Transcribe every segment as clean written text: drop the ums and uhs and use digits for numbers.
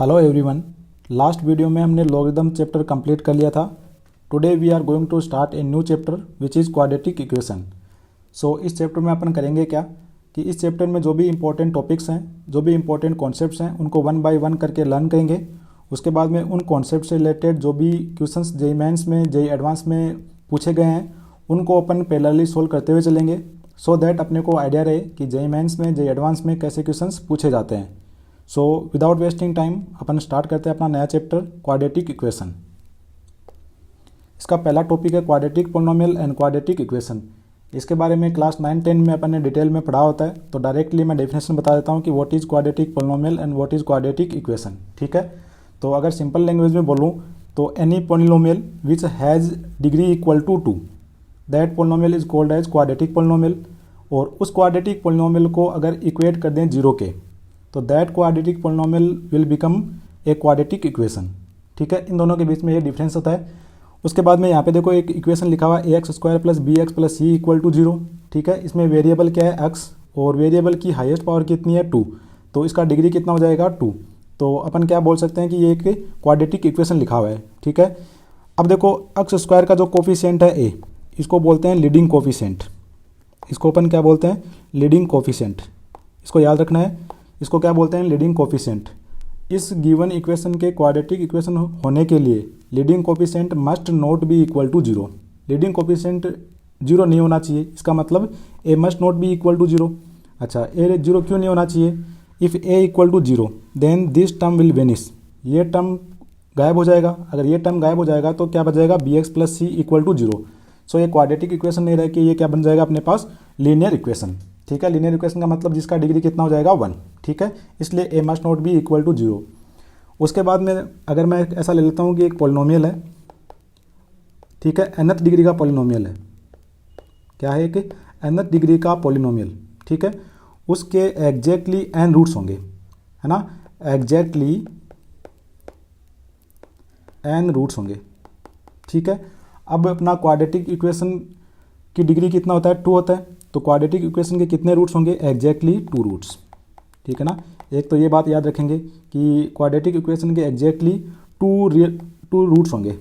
Hello everyone. Last video में हमने logarithm chapter complete कर लिया था। Today we are going to start a new chapter which is quadratic equation. So इस chapter में अपन करेंगे क्या कि इस चैप्टर में जो भी इंपॉर्टेंट टॉपिक्स हैं, जो भी इंपॉर्टेंट कॉन्सेप्ट्स हैं, उनको वन बाय वन करके लर्न करेंगे। उसके बाद में उन कॉन्सेप्ट से रिलेटेड जो भी क्वेश्चंस जेईई मेंस में, जेईई एडवांस में पूछे गए हैं, उनको अपन पैरेलली सोल्व करते हुए चलेंगे, सो दैट अपने को आइडिया रहे कि जेईई मेंस में, जेईई एडवांस में कैसे क्वेश्चंस पूछे जाते हैं। सो विदाउट वेस्टिंग टाइम अपन स्टार्ट करते हैं अपना नया चैप्टर क्वाड्रेटिक इक्वेशन। इसका पहला टॉपिक है quadratic polynomial and quadratic equation. इसके बारे में क्लास 9-10 में अपन ने डिटेल में पढ़ा होता है, तो डायरेक्टली मैं डेफिनेशन बता देता हूँ कि what is quadratic polynomial and what is quadratic equation. ठीक है, तो अगर सिंपल लैंग्वेज में बोलूँ तो any polynomial which has degree equal to 2 that polynomial is called as quadratic polynomial. और उस क्वाड्रेटिक पोलिनोमियल को अगर इक्वेट कर दें 0 के, तो that quadratic polynomial will become a quadratic equation. ठीक है, इन दोनों के बीच में ये डिफरेंस होता है। उसके बाद में यहाँ पे देखो एक इक्वेशन लिखा हुआ है ax² + bx + c = 0। ठीक है, इसमें वेरिएबल क्या है x, और वेरिएबल की हाईएस्ट पावर कितनी है 2, तो इसका डिग्री कितना हो जाएगा 2। तो अपन क्या बोल सकते हैं कि ये एक क्वाड्रेटिक इक्वेशन लिखा हुआ है। ठीक है, अब देखो x² का जो कोफिशिएंट है a, इसको बोलते हैं लीडिंग कोफिशिएंट। इसको अपन क्या बोलते हैं? Leading coefficient. इसको याद रखना है, इसको क्या बोलते हैं? Leading coefficient. इस गिवन इक्वेशन के क्वाड्रेटिक इक्वेशन होने के लिए leading coefficient must not be equal to 0। Leading coefficient 0 नहीं होना चाहिए, इसका मतलब a must not be equal to 0। अच्छा, ए 0 क्यों नहीं होना चाहिए? If a equal to 0 then this term will vanish. ये टर्म गायब हो जाएगा। अगर ये टर्म गायब हो जाएगा तो क्या बचेगा? bx + c = 0। सो ये क्वाड्रेटिक इक्वेशन नहीं रह के ये क्या बन जाएगा अपने पास? Linear equation. ठीक है, लीनियर इक्वेशन का मतलब जिसका डिग्री कितना हो जाएगा 1। ठीक है, इसलिए a must not be equal to 0। उसके बाद में अगर मैं ऐसा ले लेता हूँ कि एक पॉलिनोमियल है, ठीक है, nth डिग्री का पॉलिनोमियल है। क्या है? कि nth डिग्री का पॉलिनोमियल। ठीक है, उसके एग्जैक्टली n रूट्स होंगे, है ना, एग्जैक्टली n रूट्स होंगे। ठीक है, अब अपना क्वाड्रेटिक इक्वेशन की डिग्री कितना होता है? 2 होता है। तो क्वाड्रेटिक इक्वेशन के कितने रूट्स होंगे? Exactly 2 roots. ठीक है ना, एक तो ये बात याद रखेंगे कि क्वाड्रेटिक इक्वेशन के एग्जैक्टली 2 रूट्स होंगे।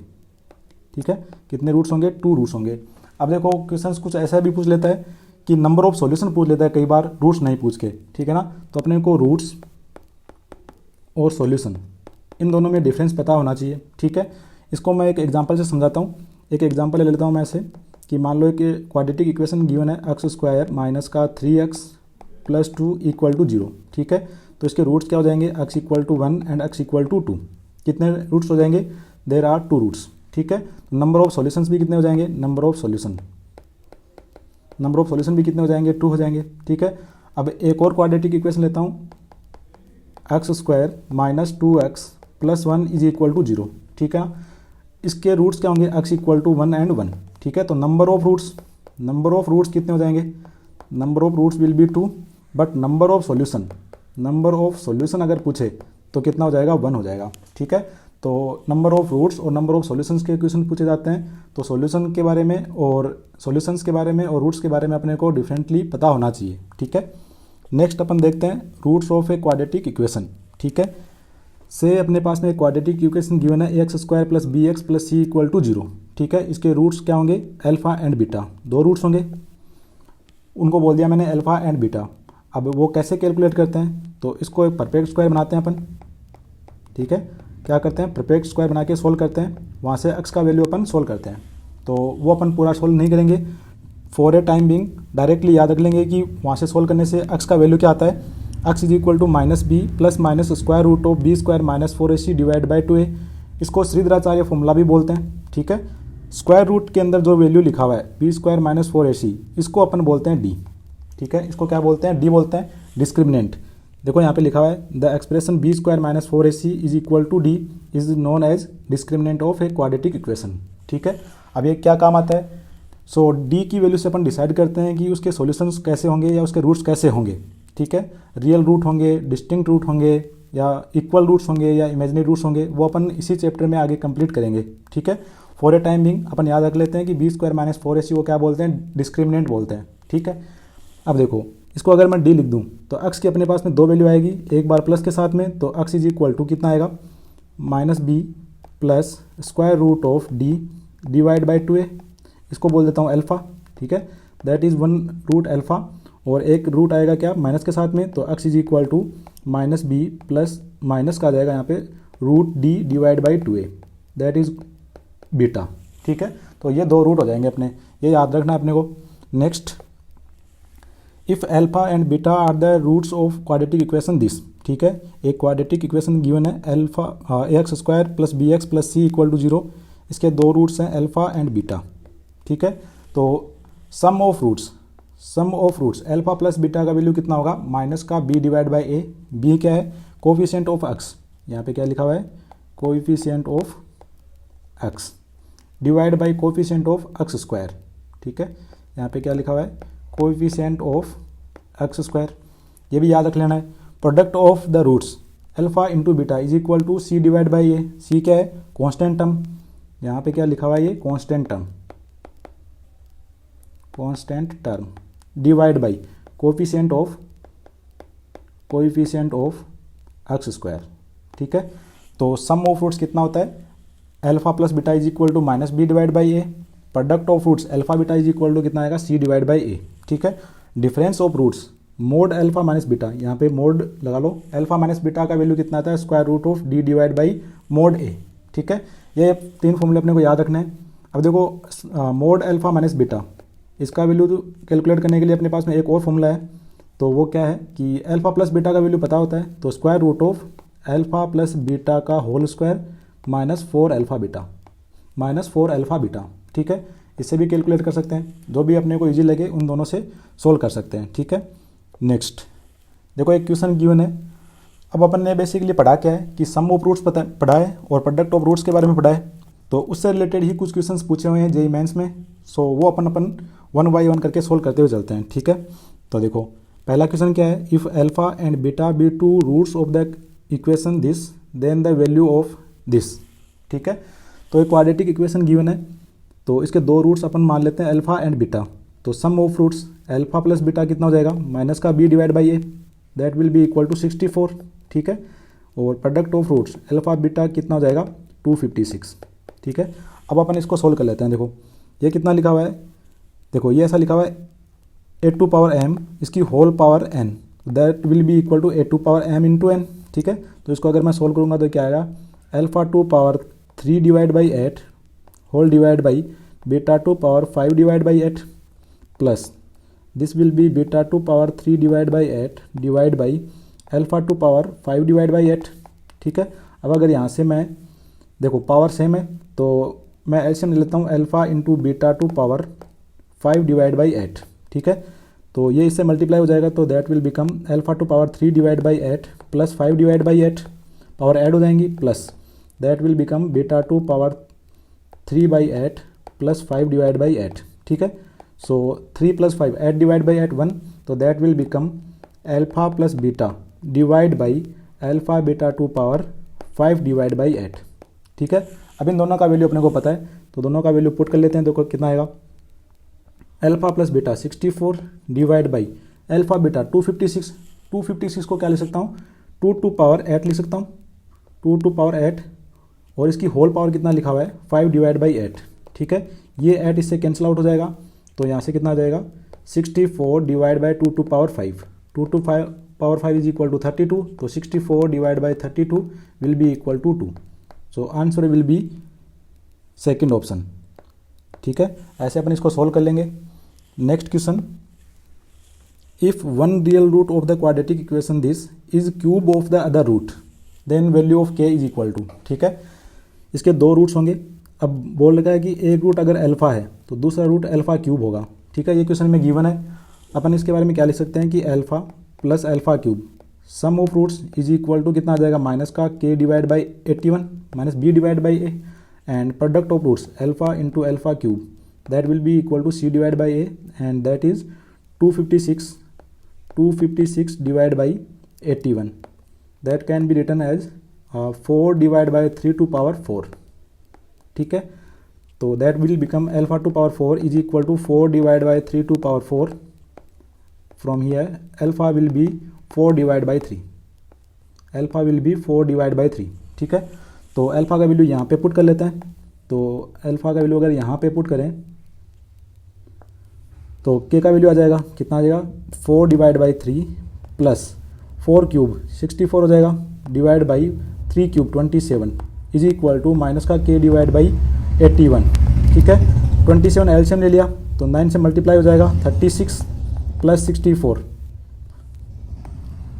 ठीक है, कितने रूट्स होंगे? 2 रूट्स होंगे। अब देखो क्वेश्चंस कुछ ऐसा भी पूछ लेता है कि नंबर ऑफ सॉल्यूशन पूछ लेता है कई बार, रूट्स नहीं पूछ के। ठीक है ना, तो अपने को रूट्स और सॉल्यूशन इन दोनों में डिफरेंस पता होना चाहिए। ठीक है, इसको मैं एक एग्जाम्पल से समझाता हूँ। एक एग्जाम्पल ले लेता हूँ मैं ऐसे कि मान लो कि क्वाड्रेटिक इक्वेशन गिवन है x² - 3x + 2 = 0। ठीक है, तो इसके रूट्स क्या हो जाएंगे? x = 1 and x = 2। कितने रूट्स हो जाएंगे? There are 2 roots. ठीक है, नंबर ऑफ सॉल्यूशंस भी कितने हो जाएंगे? नंबर ऑफ सॉल्यूशन भी कितने हो जाएंगे? 2 हो जाएंगे। ठीक है, अब एक और क्वाड्रेटिक इक्वेशन लेता हूँ x² - 2x + 1 = 0। ठीक है, इसके रूट्स क्या होंगे? x = 1 and 1। ठीक है, तो नंबर ऑफ रूट्स कितने हो जाएंगे? Number of roots will be 2, but number of solution अगर पूछे तो कितना हो जाएगा? 1 हो जाएगा। ठीक है, तो नंबर ऑफ रूट्स और नंबर ऑफ सॉल्यूशंस के क्वेश्चन पूछे जाते हैं, तो सॉल्यूशंस के बारे में और रूट्स के बारे में अपने को डिफरेंटली पता होना चाहिए। ठीक है, नेक्स्ट अपन देखते हैं roots of a quadratic equation. ठीक है, से अपने पास में क्वाड्रेटिक इक्वेशन गिवन है ax² + bx + c = 0। ठीक है, इसके रूट्स क्या होंगे? अल्फा एंड बीटा, 2 रूट्स होंगे। उनको बोल दिया मैंने अल्फा एंड बीटा। अब वो कैसे कैलकुलेट करते हैं? तो इसको एक परफेक्ट स्क्वायर बनाते हैं अपन। ठीक है, क्या करते हैं? परफेक्ट स्क्वायर बना के सोल्व करते हैं, वहाँ से x का वैल्यू अपन सोल्व करते हैं। तो वो अपन पूरा सोल्व नहीं करेंगे, for a time being directly याद रख लेंगे कि वहाँ से सोल्व करने से x का वैल्यू क्या आता है? x = -b + -√b² - 4ac / 2a। इसको श्रीधराचार्य फॉर्मूला भी बोलते हैं। ठीक है, स्क्वायर रूट के अंदर जो वैल्यू लिखा हुआ है b² - 4ac, इसको अपन बोलते हैं d। ठीक है, इसको क्या बोलते हैं? d बोलते हैं, डिस्क्रिमिनेंट। देखो यहाँ पे लिखा हुआ है the expression b² - 4ac = d is known as discriminant of a quadratic equation. ठीक है, अब ये क्या काम आता है? सो d की वैल्यू से अपन डिसाइड करते हैं कि उसके सॉल्यूशंस कैसे होंगे या उसके रूट्स कैसे होंगे। ठीक है, रियल रूट होंगे, डिस्टिंक्ट रूट होंगे, या इक्वल रूट्स होंगे, या इमेजिनरी रूट्स होंगे, वो अपन इसी चैप्टर में आगे कंप्लीट करेंगे। ठीक है, फॉर ए टाइम बिंग अपन याद रख लेते हैं कि b² - 4ac को क्या बोलते हैं? डिस्क्रिमिनेंट बोलते हैं। ठीक है, अब देखो इसको अगर मैं डी लिख दूँ तो एक्स की अपने पास में दो वैल्यू आएगी, एक बार प्लस के साथ में, तो एक्स इज इक्वल टू कितना आएगा minus B plus square root of D divide by 2a, इसको बोल देता हूँ अल्फ़ा, ठीक है, दैट इज़ 1 रूट अल्फ़ा, और एक रूट आएगा क्या माइनस के साथ में, तो X is equal to minus B plus minus का आ जाएगा यहाँ पे root D divide by 2a, that is beta, ठीक है। तो ये दो रूट हो जाएंगे अपने, ये याद रखना है अपने को। Next, if alpha and beta are the roots of quadratic equation this, ठीक है, एक क्वाड्रेटिक इक्वेशन गिवन है alpha X square plus B x plus C equal to 0, इसके दो रूट्स हैं अल्फा एंड बीटा, ठीक है। तो sum of roots alpha plus beta का वैल्यू कितना होगा माइनस का b divide by a, b क्या है कोफिशिएंट ऑफ एक्स, यहाँ पे क्या लिखा हुआ है coefficient of x divide by coefficient of X square, ठीक है, यहाँ पे क्या लिखा हुआ है कोफिशिएंट ऑफ एक्स स्क्वायर, ये भी याद रख लेना है। Product of the roots alpha into beta is equal to C divide by A, C क्या है कॉन्स्टेंट टर्म, यहाँ पे क्या लिखा हुआ है ये constant term divide by coefficient of X square, ठीक है। तो सम ऑफ रूट्स कितना होता है alpha plus beta is equal to minus B divide by A, product of roots alpha beta is equal to कितना आएगा सी डिवाइड बाई ए, ठीक है। Difference of roots mod alpha minus beta, यहाँ पे mod लगा लो, alpha minus beta का value कितना आता है square root of D divide by mod a, ठीक है। ये तीन फॉर्मूले अपने को याद रखने हैं। अब देखो मोड अल्फा माइनस बीटा, इसका वैल्यू कैलकुलेट करने के लिए अपने पास में एक और फॉर्मूला है, तो वो क्या है कि अल्फा प्लस बीटा का वैल्यू पता होता है, तो square root of alpha plus beta का whole square minus 4 alpha beta, ठीक है। इससे भी कैलकुलेट कर सकते हैं, जो भी अपने को इजी लगे उन दोनों से सोल्व कर सकते हैं, ठीक है। नेक्स्ट देखो एक क्वेश्चन गिवन है, अब अपन ने बेसिकली पढ़ा क्या है कि सम ऑफ रूट्स पढ़ा है और प्रोडक्ट ऑफ रूट्स के बारे में पढ़ा है, तो उससे रिलेटेड ही कुछ क्वेश्चंस पूछे हुए हैं जेईई मेंस में, सो वो अपन 1 बाई 1 करके सोल्व करते हुए चलते हैं, ठीक है। तो देखो पहला क्वेश्चन क्या है, if alpha and beta be two roots of the equation this then the value of this, ठीक है। तो एक क्वाड्रेटिक इक्वेशन गिवन है, तो इसके दो रूट्स अपन मान लेते हैं अल्फा एंड बीटा, तो sum of roots alpha plus beta कितना हो जाएगा माइनस का b divide by a, that will be equal to 64, ठीक है। और product of roots alpha beta कितना हो जाएगा 256, ठीक है। अब अपन इसको सोल्व कर लेते हैं। देखो ये कितना लिखा हुआ है, देखो ये ऐसा लिखा हुआ है ए टू पावर एम, इसकी whole power N, that will be equal to A to power M into N, ठीक है। तो इसको अगर मैं सोल्व करूँगा तो क्या आएगा alpha to power 3 divide by 8 whole divide by beta to power 5 divide by 8 plus this will be beta to power 3 divide by 8 divide by alpha to power 5 divide by 8, ठीक है। अब अगर यहाँ से मैं देखो पावर सेम है तो मैं एलसीएम ले लेता हूँ alpha into beta to power 5 divide by 8, ठीक है। तो ये इससे मल्टीप्लाई हो जाएगा, तो that will become alpha to power 3 divide by 8 plus 5 divide by 8, power add हो जाएंगी, plus that will become beta to power 3 by 8 plus 5 divide by 8, ठीक है। सो 3 प्लस 5 8 डिवाइड बाई 8 1, तो that will become alpha plus beta divide by alpha beta to power 5 divide by 8, ठीक है। अब इन दोनों का वैल्यू अपने को पता है, तो दोनों का वैल्यू पुट कर लेते हैं। देखो कितना आएगा alpha plus beta 64 divide by alpha beta 256 को क्या लिख सकता हूँ 2 टू पावर 8 लिख सकता हूँ, 2 टू पावर 8, और इसकी होल पावर कितना लिखा हुआ है 5 डिवाइड बाई 8, ठीक है। ये 8 इससे कैंसिल आउट हो जाएगा, तो यहाँ से कितना आ जाएगा 64 divide by 2 to power 5, 2 to power 5 is equal to 32, तो 64 divide by 32 will be equal to 2, so answer will be second option, ठीक है। ऐसे अपन इसको सोल्व कर लेंगे। Next question, if one real root of the quadratic equation this is cube of the other root then value of K is equal to, ठीक है। इसके दो रूट्स होंगे, अब बोल रखा है कि एक रूट अगर अल्फा है तो दूसरा रूट अल्फा क्यूब होगा, ठीक है। ये क्वेश्चन में गिवन है, अपन इसके बारे में क्या लिख सकते हैं कि alpha plus alpha cube sum of roots is equal to कितना आ जाएगा माइनस का के divide by 81 minus B divide by a, and product of roots alpha into alpha cube that will be equal to C divide by a, and that is 256 divide by 81, that can be written as 4 divide by 3 to power 4, ठीक है। तो that will become alpha to power 4 is equal to 4 divide by 3 to power 4, from here alpha will be 4 divide by 3, alpha will be 4 divide by 3, ठीक है। तो alpha का value यहाँ पे put कर लेते हैं। तो अल्फा का वैल्यू अगर यहाँ पे पुट करें तो के का वैल्यू आ जाएगा, कितना आ जाएगा 4 डिवाइड बाई 3 प्लस 4 क्यूब 64 हो जाएगा, divide by 3 cube 27 is equal to minus का के डिवाइड बाई 81, ठीक है। 27 एलसीएम ले लिया तो 9 से मल्टीप्लाई हो जाएगा, 36 plus 64,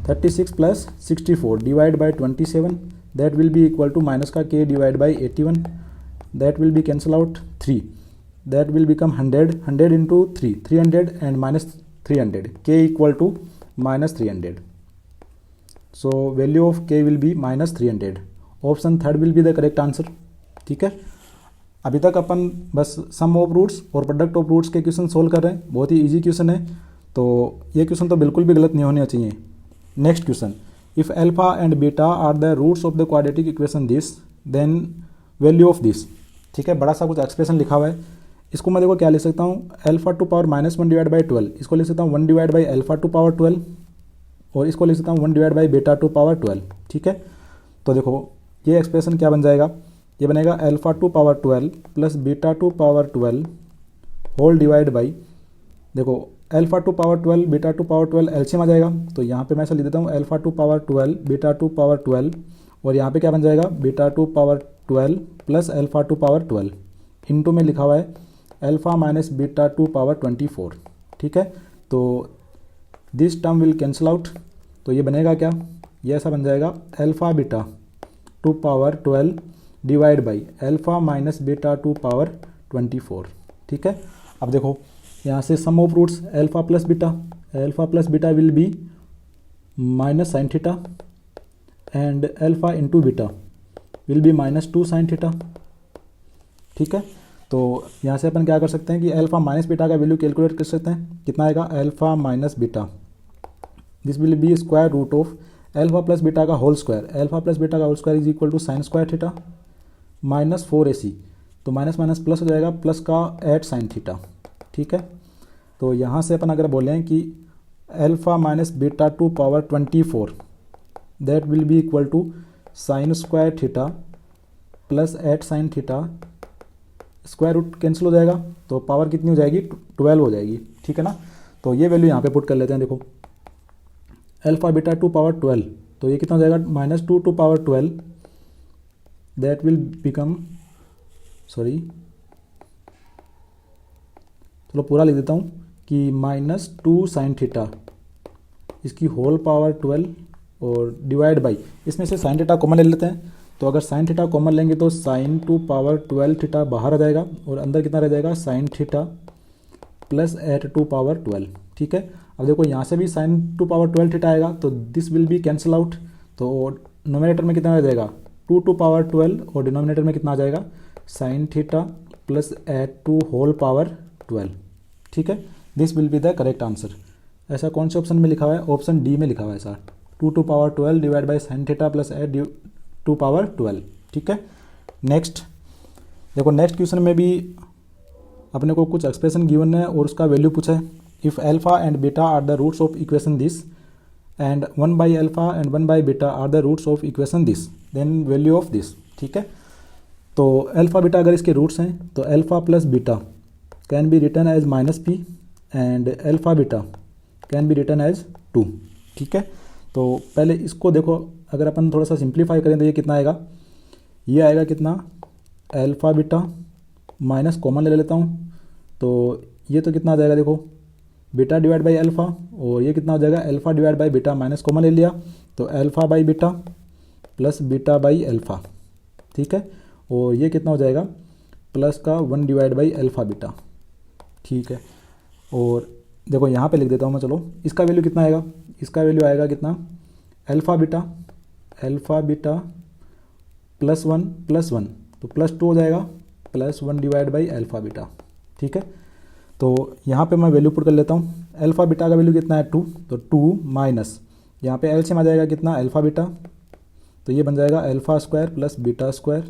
36 plus 64 divide by 27 that will be equal to minus का के divide by 81, that will be cancel out 3, that will become 100, 100 into 3 300 and minus 300, k equal to minus 300, so value of k will be minus 300, option third will be the correct answer, ठीक है। अभी तक अपन बस sum of roots और product of roots के question solve कर रहे हैं, बहुत ही इजी क्वेश्चन है, तो ये क्वेश्चन तो बिल्कुल भी गलत नहीं होने चाहिए। Next question, if alpha and beta are the roots of the quadratic equation this then value of this, ठीक है। बड़ा सा कुछ एक्सप्रेशन लिखा हुआ है, इसको मैं देखो क्या लिख सकता हूँ, alpha to power -1 divide by 12, इसको लिख सकता हूँ 1 divide by alpha to power 12, और इसको लिख सकता हूँ 1 divide by beta to power 12, ठीक है। तो देखो ये एक्सप्रेशन क्या बन जाएगा, ये बनेगा alpha to power 12 plus beta to power 12 whole divide by, देखो alpha to power 12 beta to power 12 LCM आ जाएगा, तो यहाँ पे मैं ऐसा लिख देता हूँ alpha to power 12 beta to power 12, और यहाँ पे क्या बन जाएगा beta to power 12 plus alpha to power 12, into में लिखा हुआ है alpha minus beta to power 24, ठीक है। तो this term will cancel out, तो ये बनेगा क्या, ये ऐसा बन जाएगा alpha beta to power 12 divide by alpha minus beta to power 24, ठीक है। अब देखो यहाँ से sum of roots alpha plus beta will be minus sine theta and alpha into beta will be -2 sine theta, ठीक है। तो यहाँ से अपन क्या कर सकते हैं कि अल्फा माइनस बीटा का वैल्यू कैलकुलेट कर सकते हैं, कितना आएगा alpha minus beta, this will be square root of alpha plus beta का whole square, alpha plus beta का whole square is equal to sine square theta minus 4ac, तो minus minus plus हो जाएगा, प्लस का 8 sine theta, ठीक है। तो यहाँ से अपन अगर बोलें कि alpha minus beta to power 24 that will be equal to sine square theta plus 8 sine theta, square root cancel हो जाएगा, तो पावर कितनी हो जाएगी 12 हो जाएगी, ठीक है ना। तो ये वैल्यू यहाँ पे पुट कर लेते हैं, देखो अल्फा बीटा टू पावर 12, तो ये कितना हो जाएगा -2 to power 12 that will become, sorry चलो पूरा लिख देता हूँ कि -2 साइन थीटा इसकी होल पावर 12 और डिवाइड बाई, इसमें से साइन थीटा कॉमन ले लेते हैं, तो अगर साइन थीटा कॉमन लेंगे तो साइन टू पावर 12 थीटा बाहर आ जाएगा और अंदर कितना रह जाएगा sine theta plus 8 to power 12, ठीक है। अब देखो यहाँ से भी साइन टू पावर 12 थीटा आएगा, तो this will B cancel out, तो नोमिनेटर में कितना रह जाएगा 2 टू पावर 12 और डिनोमिनेटर में कितना आ जाएगा sine theta plus 8 to whole power 12, ठीक है। This will be the correct answer. ऐसा कौन से ऑप्शन में लिखा हुआ है, ऑप्शन डी में लिखा हुआ है sir, 2 to power 12 divide by sine theta plus 8 to power 12, ठीक है। नेक्स्ट देखो, नेक्स्ट क्वेश्चन में भी अपने को कुछ एक्सप्रेशन गिवन है और उसका वैल्यू पूछा है। If alpha and beta are the roots of equation this and 1 by alpha and 1 by beta are the roots of equation this then value of this, ठीक है। तो अल्फा बीटा अगर इसके रूट्स हैं तो alpha plus beta can be return as -p and alpha beta can be return as 2, ठीक है। तो पहले इसको देखो, अगर अपन थोड़ा सा सिंप्लीफाई करें तो ये कितना आएगा, ये आएगा कितना अल्फा बीटा माइनस कॉमन ले लेता हूँ, तो ये तो कितना आ जाएगा देखो बीटा डिवाइड बाई अल्फा, और ये कितना हो जाएगा alpha divide by beta minus common ले लिया, तो alpha by beta plus beta by alpha, ठीक है। और ये कितना हो जाएगा प्लस का 1 डिवाइड बाई अल्फा बीटा, ठीक है। और देखो यहाँ पे लिख देता हूँ मैं, चलो इसका वैल्यू कितना आएगा, इसका वैल्यू आएगा कितना अल्फा बीटा प्लस 1 तो +2 हो जाएगा plus 1 divide by alpha beta, ठीक है। तो यहाँ पे मैं वैल्यू पुट कर लेता हूँ, अल्फा बीटा का वैल्यू कितना है 2, तो 2 माइनस यहाँ पे एलसीएम आ जाएगा कितना अल्फा बीटा, तो ये बन जाएगा alpha square plus beta square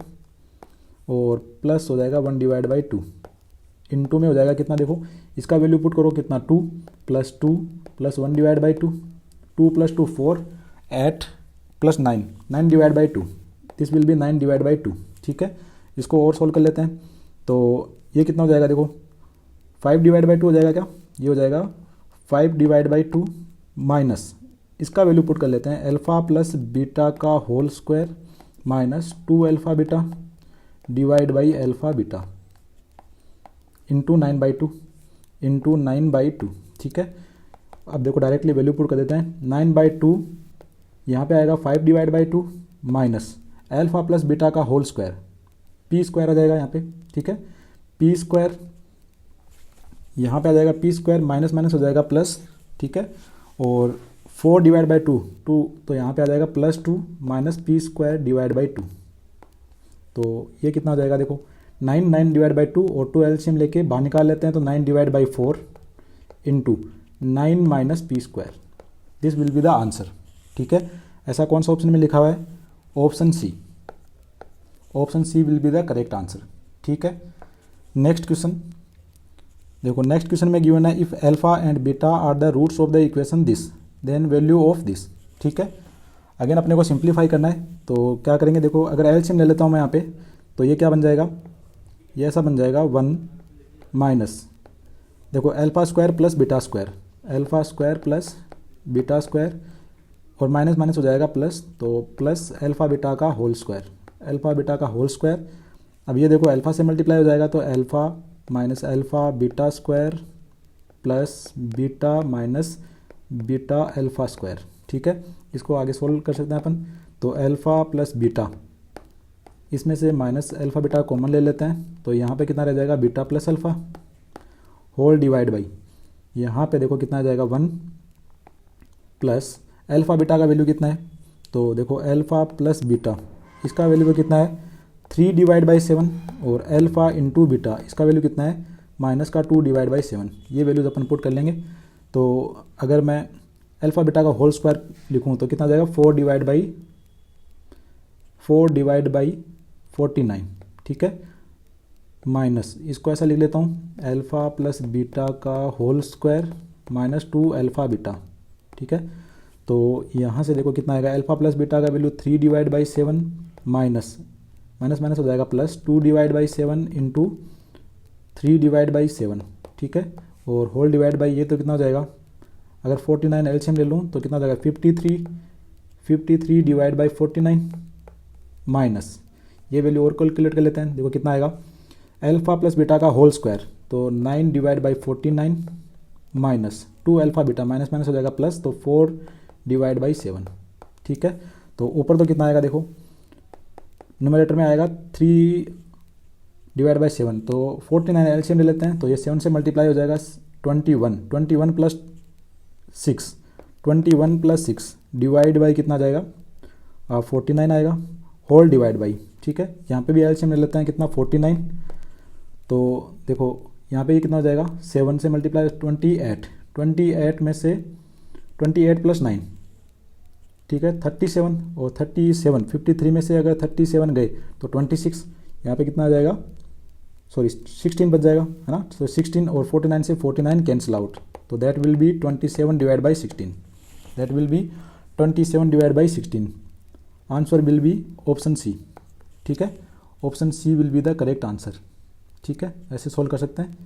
और प्लस हो जाएगा 1 डिवाइड बाई 2 इनटू में हो जाएगा कितना, देखो इसका वैल्यू पुट करो कितना 2 plus 2 plus 1 divide by 2, 2 plus 2 4, 8 plus 9, 9 divide by 2, this will B 9 divide by 2। ठीक है, इसको और सोल्व कर लेते हैं। तो ये कितना हो जाएगा, देखो 5 डिवाइड बाई 2 हो जाएगा क्या, ये हो जाएगा 5 डिवाइड बाई 2 माइनस इसका वैल्यू पुट कर लेते हैं अल्फ़ा प्लस बीटा का whole square minus 2 alpha beta divide by alpha beta into 9/2 into 9/2। ठीक है, अब देखो डायरेक्टली वैल्यू पुट कर देते हैं 9/2, यहाँ पे आएगा 5 divide by 2 minus alpha plus beta का होल स्क्वायर, पी स्क्वायर आ जाएगा यहाँ पे। ठीक है, पी स्क्वायर यहाँ पे आ जाएगा, पी स्क्वायर माइनस माइनस हो जाएगा प्लस। ठीक है, और 4 डिवाइड बाई 2 तो यहाँ पे आ जाएगा +2 minus P square divide by 2। तो ये कितना हो जाएगा, देखो 9 डिवाइड बाई 2 और 2 एलसीएम लेके बाहर निकाल लेते हैं, तो 9 divide by 4 into 9 minus P square, this will be the answer. ठीक है, ऐसा कौन सा ऑप्शन में लिखा हुआ है, option C, option C will be the correct answer. ठीक है, नेक्स्ट क्वेश्चन देखो, नेक्स्ट क्वेश्चन में गिवन है if alpha and beta are the roots of the equation this then value of this. ठीक है, अगेन अपने को सिंप्लीफाई करना है, तो क्या करेंगे, देखो अगर एलसीएम ले लेता हूँ मैं यहाँ पे, तो ये क्या बन जाएगा, ये ऐसा बन जाएगा 1 माइनस, देखो alpha square plus beta square, alpha square plus beta square और माइनस माइनस हो जाएगा प्लस, तो प्लस अल्फा बीटा का होल स्क्वायर, अल्फा बीटा का होल स्क्वायर। अब ये देखो अल्फा से मल्टीप्लाई हो जाएगा, तो alpha minus alpha beta square plus beta minus beta alpha square. ठीक है, इसको आगे सोल्व कर सकते हैं अपन, तो अल्फा प्लस बीटा, इसमें से माइनस अल्फा बीटा कॉमन ले लेते हैं, तो यहाँ पे कितना रह जाएगा, beta plus alpha whole divide by, यहाँ पे देखो कितना आ जाएगा 1 प्लस अल्फा बीटा का वैल्यू कितना है, तो देखो अल्फा प्लस बीटा इसका वैल्यू कितना है 3 डिवाइड बाई 7 और अल्फा इंटू बीटा इसका वैल्यू कितना है माइनस का 2 डिवाइड बाई 7, ये वैल्यूज अपन पुट कर लेंगे। तो अगर मैं अल्फा बीटा का होल स्क्वायर लिखूँ तो कितना आ जाएगा 4 डिवाइड बाई 49। ठीक है, माइनस इसको ऐसा लिख लेता हूँ अल्फा प्लस बीटा का whole square minus 2 alpha beta. ठीक है, तो यहाँ से देखो कितना आएगा, अल्फा प्लस बीटा का value 3 divide by 7 minus minus minus हो जाएगा plus 2 divide by 7 into 3 divide by 7। ठीक है, और होल डिवाइड बाई ये तो कितना हो जाएगा, अगर 49 एलसीएम ले लूँ तो कितना हो जाएगा 53 डिवाइड बाई 49 माइनस ये वैल्यू और कैलकुलेट कर लेते हैं, देखो कितना आएगा अल्फा प्लस बीटा का होल स्क्वायर, तो 9 divide by 49 minus 2 alpha beta minus minus हो जाएगा प्लस, तो 4 डिवाइड बाई 7। ठीक है, तो ऊपर तो कितना आएगा, देखो न्यूमरेटर में आएगा 3 डिवाइड बाई 7, तो 49 एलसीएम ले लेते हैं, तो ये 7 से मल्टीप्लाई हो जाएगा 21 प्लस 6, 21 प्लस 6 डिवाइड बाई कितना जाएगा 49 आएगा होल डिवाइड बाई। ठीक है, यहाँ पे भी एलसीएम ले लेते हैं, कितना 49, तो देखो यहाँ पे ये कितना हो जाएगा 7 से मल्टीप्लाई 28 में से 28 प्लस 9, ठीक है 37, और 37 53 में से अगर 37 गए तो 26, यहाँ पे कितना आ जाएगा, सॉरी 16 बच जाएगा, है ना, तो 16 और 49 से 49 कैंसिल आउट, तो that will be 27 divide by 16, that will be 27 divide by 16, answer will be option C. ठीक है, option C will be the correct answer. ठीक है, ऐसे सोल्व कर सकते हैं,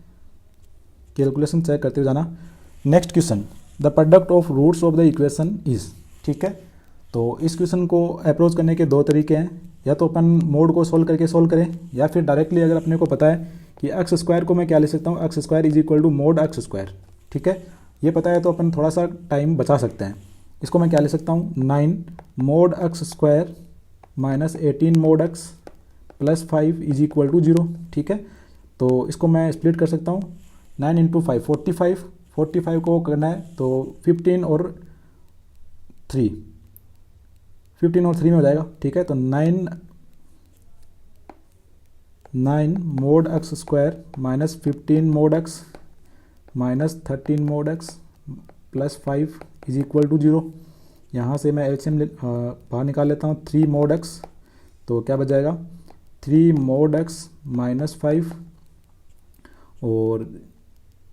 कैलकुलेशन चेक करते हुए जाना। Next question, the product of roots of the equation is. ठीक है, तो इस क्वेश्चन को अप्रोच करने के दो तरीके हैं, या तो अपन मोड को सोल्व करके सोल्व करें, या फिर डायरेक्टली अगर अपने को पता है कि एक्स स्क्वायर को मैं क्या ले सकता हूँ, x square is equal to mod x square. ठीक है, ये पता है तो अपन थोड़ा सा टाइम बचा सकते हैं। इसको मैं क्या ले सकता हूँ 9 mod x square minus 18 mod x plus 5 is equal to 0। ठीक है, तो इसको मैं स्प्लिट कर सकता हूँ 9 इंटू 5 45 को करना है, तो 15 और 3 में हो जाएगा। ठीक है, तो 9 mod x square minus 15 mod x minus 13 mod x plus 5 is equal to 0। यहाँ से मैं एलसीएम बाहर निकाल लेता हूँ 3 मोड एक्स, तो क्या बच जाएगा 3 मोड एक्स माइनस 5, और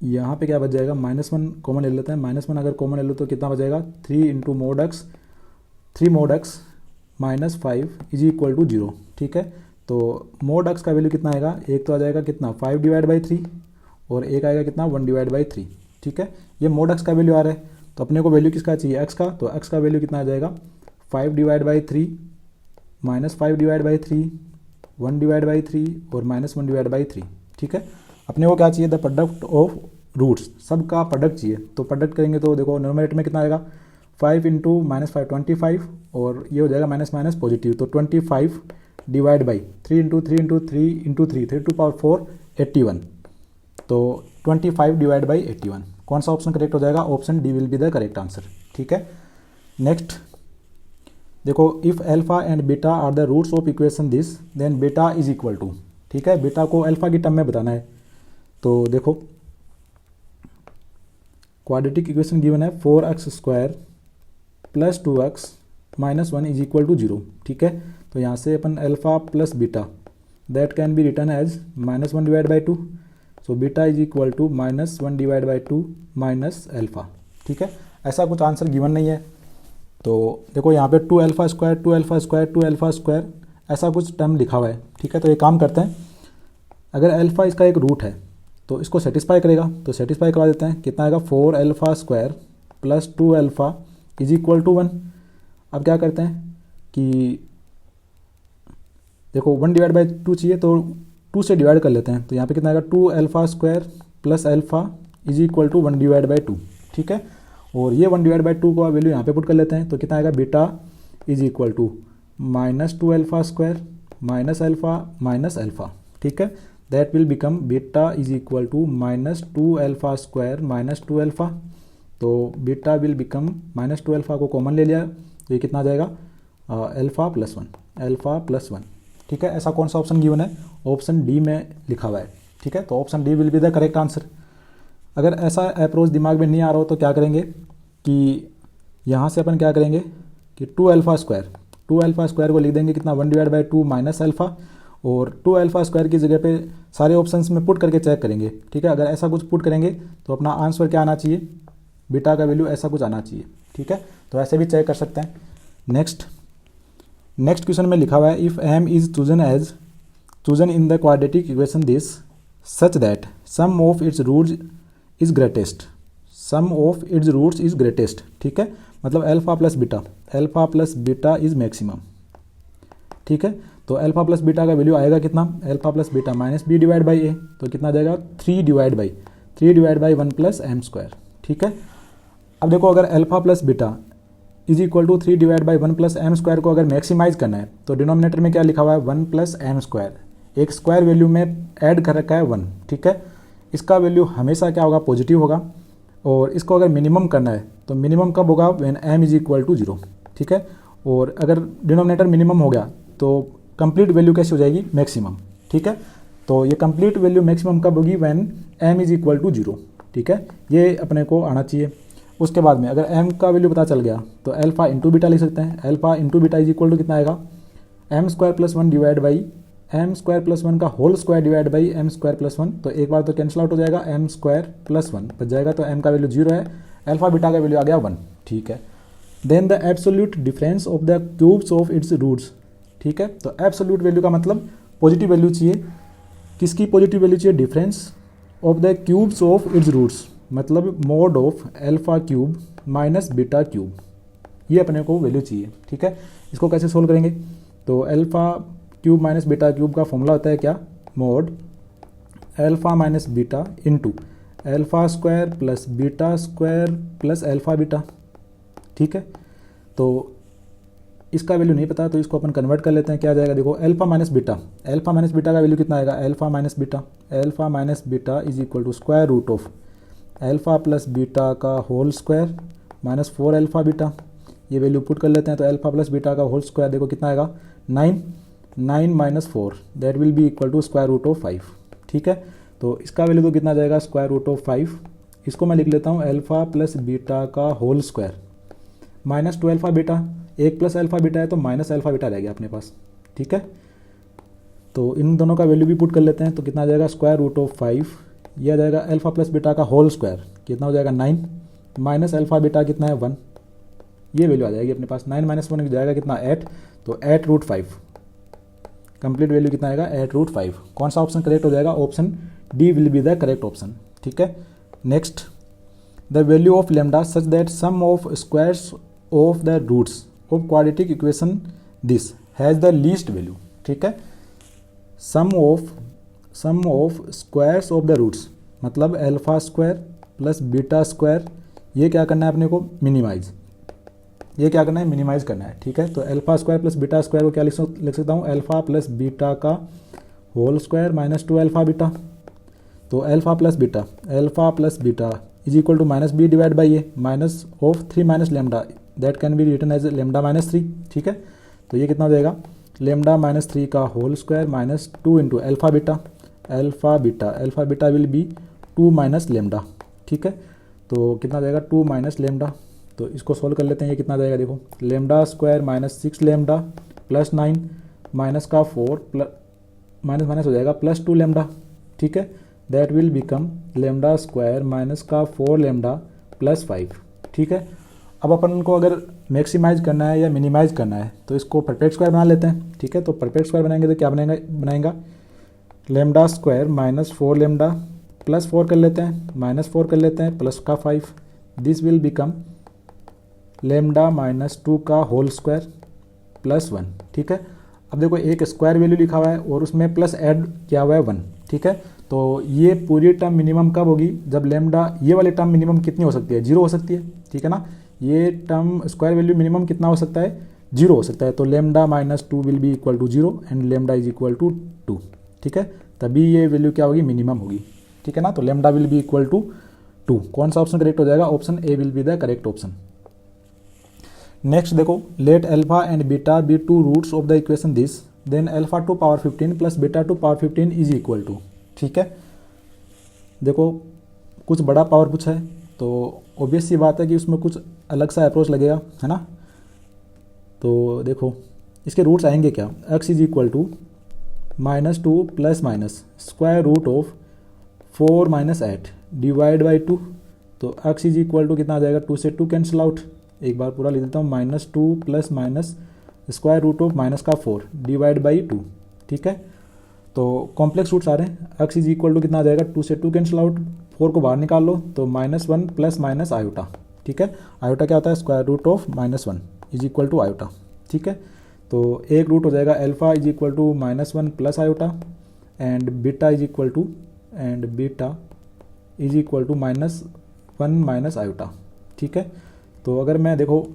यहाँ पे क्या बच जाएगा, -1 कॉमन ले लेते हैं, -1 अगर कॉमन ले लो तो कितना बचेगा, 3 into mod x, 3 mod x minus 5 is equal to 0। ठीक है, तो मोड एक्स का वैल्यू कितना आएगा, एक तो आ जाएगा कितना 5 डिवाइड बाई 3 और एक आएगा कितना 1 डिवाइड बाई 3। ठीक है, ये मोड एक्स का वैल्यू आ रहा है, तो अपने को वैल्यू किसका चाहिए, एक्स का, तो एक्स का वैल्यू कितना आ जाएगा 5 divide by 3 minus 5 divide by 3 1 divide by 3 और -1 डिवाइड बाई 3। ठीक है, अपने को क्या चाहिए, द प्रोडक्ट ऑफ रूट्स, सब का प्रोडक्ट चाहिए। तो प्रोडक्ट करेंगे तो देखो न्यूमरेटर में कितना आएगा 5 इंटू -5 25 और ये हो जाएगा माइनस माइनस पॉजिटिव, तो 25 divide by 3 into 3 into 3 into 3 3 to power 4 81, तो 25 डिवाइड बाई 81। कौन सा ऑप्शन करेक्ट हो जाएगा, option D will be the correct answer. ठीक है, नेक्स्ट देखो, if alpha and beta are the roots of equation this then beta is equal to. ठीक है, बीटा को अल्फा की टर्म में बताना है, तो देखो क्वाड्रेटिक इक्वेशन गिवन है 4x² plus 2x minus 1 is equal to 0। ठीक है, तो यहाँ से अपन alpha plus beta that can be return as -1 divide by 2, so beta is equal to -1 divide by 2 minus alpha. ठीक है, ऐसा कुछ आंसर गिवन नहीं है, तो देखो यहाँ पे 2α² 2α² 2α² ऐसा कुछ टर्म लिखा हुआ है। ठीक है, तो ये काम करते हैं, अगर अल्फा इसका एक रूट है तो इसको सेटिस्फाई करेगा, तो सेटिस्फाई करवा देते हैं, कितना आएगा 4α² प्लस 2α इज इक्वल टू 1। अब क्या करते हैं कि देखो 1 डिवाइड बाई 2 चाहिए तो 2 से डिवाइड कर लेते हैं, तो यहाँ पे कितना आएगा 2α² plus alpha is equal to 1 divide by 2। ठीक है, और ये 1 डिवाइड बाई 2 को वैल्यू यहाँ पे पुट कर लेते हैं, तो कितना आएगा beta is equal to -2α² minus alpha minus alpha. ठीक है, that will become beta is equal to -2α² minus 2α, तो बीटा विल बिकम -2α को कॉमन ले लिया, तो ये कितना आ जाएगा अल्फा प्लस 1। ठीक है, ऐसा कौन सा ऑप्शन गिवन है, ऑप्शन डी में लिखा हुआ है। ठीक है, तो option D will be the correct answer. अगर ऐसा अप्रोच दिमाग में नहीं आ रहा हो तो क्या करेंगे कि यहाँ से अपन क्या करेंगे कि 2α² को लिख देंगे कितना 1 डिवाइड बाई 2 माइनस अल्फा, और 2α² की जगह पे सारे ऑप्शंस में पुट करके चेक करेंगे। ठीक है, अगर ऐसा कुछ पुट करेंगे तो अपना आंसर क्या आना चाहिए, बीटा का वैल्यू ऐसा कुछ आना चाहिए। ठीक है, तो ऐसे भी चेक कर सकते हैं। नेक्स्ट क्वेश्चन में लिखा हुआ है, if m is chosen in the quadratic equation this such that sum of its roots is greatest. ठीक है, मतलब alpha plus beta is maximum. ठीक है, तो अल्फा प्लस बीटा का वैल्यू आएगा कितना, alpha plus beta minus B divide by a, तो कितना आ जाएगा 3 डिवाइड बाई 1 प्लस m²। ठीक है, अब देखो अगर alpha plus beta is equal to 3 divide by 1 plus m² को अगर मैक्सिमाइज करना है तो डिनोमिनेटर में क्या लिखा हुआ है 1 प्लस m², एक स्क्वायर वैल्यू में ऐड कर रखा है 1। ठीक है, इसका वैल्यू हमेशा क्या होगा, पॉजिटिव होगा, और इसको अगर मिनिमम करना है तो मिनिमम कब होगा, when m is equal to 0। ठीक है, और अगर डिनोमिनेटर मिनिमम हो गया तो कंप्लीट वैल्यू कैसे हो जाएगी, मैक्सिमम। ठीक है, तो ये कंप्लीट वैल्यू मैक्सिमम कब होगी, when m is equal to 0। ठीक है, ये अपने को आना चाहिए। उसके बाद में अगर m का वैल्यू पता चल गया तो अल्फा इंटू बीटा लिख सकते हैं, alpha into beta is equal to कितना आएगा m² plus 1 divide by m² plus 1 का whole square divide by m² plus 1, तो एक बार तो कैंसिल आउट हो जाएगा, m² प्लस 1 बच जाएगा, तो m का वैल्यू 0 है, अल्फा बीटा का वैल्यू आ गया 1। ठीक है, then the absolute difference of the cubes of its roots. ठीक है, तो एब्सोल्यूट वैल्यू का मतलब पॉजिटिव वैल्यू चाहिए, किसकी पॉजिटिव वैल्यू चाहिए, difference of the cubes of its roots, मतलब mod of alpha cube minus beta cube, ये अपने को वैल्यू चाहिए। ठीक है, इसको कैसे सोल्व करेंगे, तो alpha cube minus beta cube का फॉर्मूला होता है क्या, mode alpha minus beta into alpha square plus beta square plus alpha beta. ठीक है, तो इसका वैल्यू नहीं पता तो इसको अपन कन्वर्ट कर लेते हैं, क्या आ जाएगा देखो अल्फा माइनस बीटा का वैल्यू कितना आएगा, alpha minus beta is equal to square root of alpha plus beta का whole square minus 4 alpha beta, ये वैल्यू पुट कर लेते हैं, तो अल्फा प्लस बीटा का होल स्क्वायर देखो कितना आएगा 9 minus 4 that will be equal to square root of 5। ठीक है, तो इसका वैल्यू तो कितना आ जाएगा स्क्वायर रूट ऑफ 5, इसको मैं लिख लेता हूँ अल्फा प्लस बीटा का whole square minus 2 alpha beta, एक प्लस अल्फा बीटा है तो माइनस अल्फा बीटा रह गया अपने पास। ठीक है, तो इन दोनों का वैल्यू भी पुट कर लेते हैं, तो कितना आ जाएगा स्क्वायर रूट ऑफ 5 ये आ जाएगा अल्फा प्लस बीटा का होल स्क्वायर, कितना हो जाएगा 9, माइनस अल्फा बीटा कितना है 1, ये वैल्यू आ जाएगी अपने पास। 9 माइनस 1 हो जाएगा कितना 8, तो 8√5, कंप्लीट वैल्यू कितना आएगा 8√5। कौन सा ऑप्शन करेक्ट हो जाएगा, option D will be the correct option. ठीक है, next, the value of lambda such that sum of squares of the roots of quadratic equation this has the least value. ठीक है, sum of squares of the roots मतलब alpha square plus beta square, ये क्या करना है अपने को, minimise, ये क्या करना है, मिनिमाइज करना है। ठीक है, तो alpha square plus beta square को क्या लिख सकता हूँ, अल्फा प्लस बीटा का whole square minus 2 alpha beta, तो alpha plus beta is equal to minus B divide by A minus of 3 minus lambda that can be written as lambda minus 3। ठीक है, तो ये कितना हो जाएगा, लेमडा माइनस 3 का whole square minus 2 into alpha beta will be 2 minus lambda. ठीक है, तो कितना जाएगा 2 माइनस लेमडा, तो इसको सोल्व कर लेते हैं। ये कितना जाएगा, देखो lambda square minus 6 lambda plus 9 minus का 4 प्लस माइनस हो जाएगा प्लस 2 लेमडा। ठीक है, that will become lambda square minus का 4 लेमडा प्लस 5। ठीक है, अब अपन को अगर मैक्सिमाइज करना है या मिनिमाइज करना है तो इसको परफेक्ट स्क्वायर बना लेते हैं। ठीक है, तो परफेक्ट स्क्वायर बनाएंगे तो क्या बनाएगा lambda square minus 4 lambda plus 4 कर लेते हैं, माइनस 4 कर लेते हैं प्लस का 5, this will become lambda minus 2 का होल स्क्वायर प्लस 1। ठीक है, अब देखो एक स्क्वायर वैल्यू लिखा हुआ है और उसमें प्लस ऐड किया हुआ है 1। ठीक है, तो ये पूरी टर्म मिनिमम कब होगी, जब लेमडा, ये वाली टर्म मिनिमम कितनी हो सकती है, 0 हो सकती है। ठीक है ना, ये टर्म स्क्वायर वैल्यू मिनिमम कितना हो सकता है, 0 हो सकता है, तो lambda minus 2 will be equal to 0 and lambda is equal to 2। ठीक है, तभी ये वैल्यू क्या होगी, मिनिमम होगी। ठीक है ना, तो lambda will be equal to 2। कौन सा ऑप्शन करेक्ट हो जाएगा, option A will be the correct option. Next देखो, let alpha and beta be 2 roots of the equation this, then alpha to power 15 plus beta to power 15 is equal to. ठीक है, देखो कुछ बड़ा power पूछा है तो ऑब्वियस सी बात है कि उसमें कुछ अलग सा अप्रोच लगेगा, है ना। तो देखो इसके रूट्स आएंगे क्या, x is equal to -2 plus minus square root of 4 minus 8 divide by 2, तो x इज इक्वल टू कितना आ जाएगा, 2 से 2 कैंसिल आउट, एक बार पूरा लिख देता हूँ, -2 plus minus square root of minus का 4 डिवाइड बाई 2। ठीक है, तो कॉम्प्लेक्स रूट्स आ रहे हैं, x इज इक्वल टू कितना आ जाएगा, 2 से 2 कैंसिल आउट, 4 को बाहर निकाल लो तो -1 प्लस माइनस आयोटा। ठीक है, आयोटा क्या होता है, square root of -1 is equal to iota. ठीक है, तो एक रूट हो जाएगा alpha is equal to -1 plus iota and beta is equal to -1 minus iota. ठीक है, तो अगर मैं देखो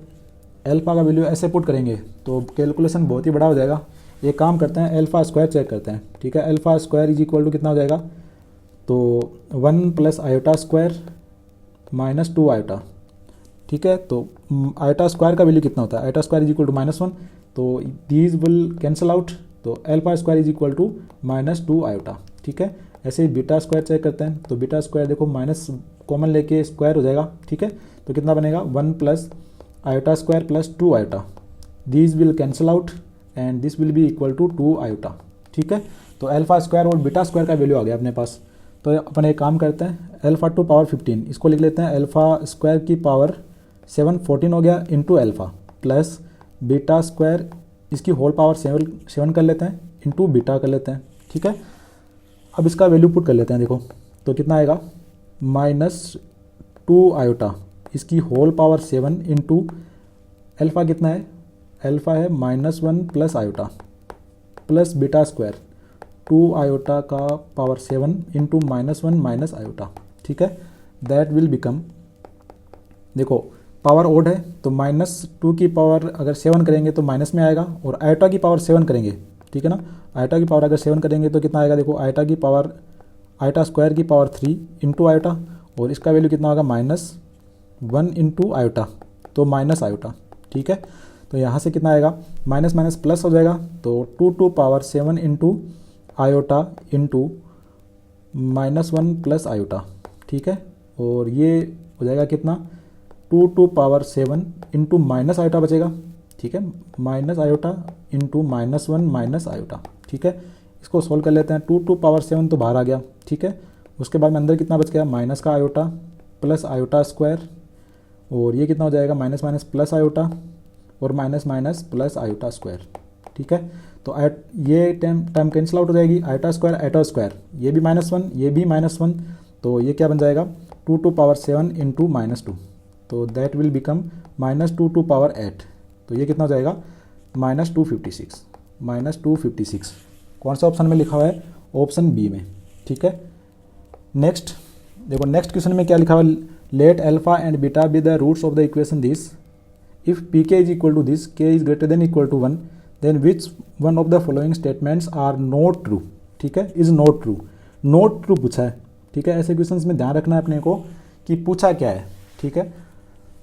अल्फा का वैल्यू ऐसे पुट करेंगे तो कैलकुलेशन बहुत ही बड़ा हो जाएगा। एक काम करते हैं, अल्फा स्क्वायर चेक करते हैं। ठीक है, alpha square is equal to कितना हो जाएगा, तो 1 plus iota square minus 2 iota. ठीक है, तो आयोटा स्क्वायर का वैल्यू कितना होता है, iota square is equal to -1, तो दीज विल कैंसिल आउट, तो alpha square is equal to -2 iota. ठीक है, ऐसे ही बीटा स्क्वायर चेक करते हैं, तो बीटा स्क्वायर देखो माइनस कॉमन लेके स्क्वायर हो जाएगा। ठीक है, तो कितना बनेगा, 1 plus iota square plus 2 iota, these will cancel out and this will be equal to 2 iota. ठीक है, तो अल्फा स्क्वायर और बीटा स्क्वायर का वैल्यू आ गया अपने पास। तो अपन एक काम करते हैं, अल्फा टू पावर 15 इसको लिख लेते हैं, अल्फा स्क्वायर की पावर 7 14 हो गया into alpha plus beta square इसकी होल पावर 7 कर लेते हैं इंटू बीटा कर लेते हैं। ठीक है, अब इसका वैल्यू पुट कर लेते हैं, देखो तो कितना आएगा, -2 आयोटा इसकी होल पावर 7 इंटू अल्फा कितना है, अल्फा है -1 plus iota plus beta square 2 iota का पावर 7 इंटू -1 माइनस आयोटा। ठीक है, दैट विल बिकम, देखो पावर ओड है तो -2 की पावर अगर 7 करेंगे तो माइनस में आएगा, और आयोटा की पावर 7 करेंगे, ठीक है ना, आयोटा की पावर अगर 7 करेंगे तो कितना आएगा, देखो आयोटा की पावर, आयोटा स्क्वायर की पावर 3 इंटू आयोटा, और इसका वैल्यू कितना होगा, -1 इंटू आयोटा, तो माइनस आयोटा। ठीक है, तो यहाँ से कितना आएगा, माइनस माइनस प्लस हो जाएगा, तो 2 to power 7 into iota into -1 plus iota. ठीक है, और ये हो जाएगा कितना, 2 to power 7 into minus iota बचेगा। ठीक है, minus iota into -1 minus iota. ठीक है, इसको सोल्व कर लेते हैं, 2 टू पावर 7 तो बाहर आ गया। ठीक है, उसके बाद में अंदर कितना बच गया, माइनस का आयोटा प्लस आयोटा स्क्वायर, और ये कितना हो जाएगा, माइनस माइनस प्लस आयोटा और minus minus plus iota square. ठीक है, तो ये टर्म कैंसिल आउट हो जाएगी, आयोटा स्क्वायर, ये भी -1 ये भी -1, तो ये क्या बन जाएगा 2 टू पावर 7 इंटू -2, तो that will become -2 to power 8, तो ये कितना हो जाएगा -256। कौन सा ऑप्शन में लिखा हुआ है, ऑप्शन बी में। ठीक है, नेक्स्ट देखो, नेक्स्ट क्वेश्चन में क्या लिखा हुआ है, let alpha and beta be the roots of the equation this, if p k is equal to this, k is greater than equal to 1, then which one of the following statements are not true. ठीक है, is not true पूछा है। ठीक है, ऐसे questions में ध्यान रखना है अपने को कि पूछा क्या है। ठीक है,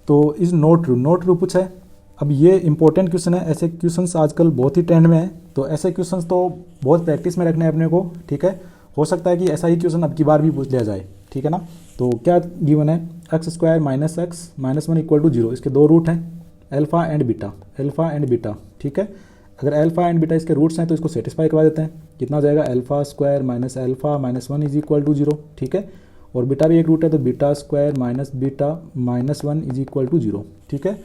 तो इज नॉट ट्रू पूछा है। अब ये इंपॉर्टेंट क्वेश्चन है, ऐसे क्वेश्चंस आजकल बहुत ही ट्रेंड में है, तो ऐसे क्वेश्चंस तो बहुत प्रैक्टिस में रखने हैं अपने को। ठीक है, हो सकता है कि ऐसा ही क्वेश्चन अब की बार भी पूछ लिया जाए। ठीक है ना, तो क्या गिवन है, x² - x - 1 = 0, इसके दो रूट हैं अल्फा एंड बीटा। ठीक है, अगर अल्फा एंड बीटा इसके रूट्स हैं तो इसको सेटिस्फाई करवा देते हैं। कितना हो जाएगा, α² - अल्फा - 1 = 0। ठीक है, और बीटा भी एक रूट है, तो β² - बीटा - 1 = 0। ठीक है,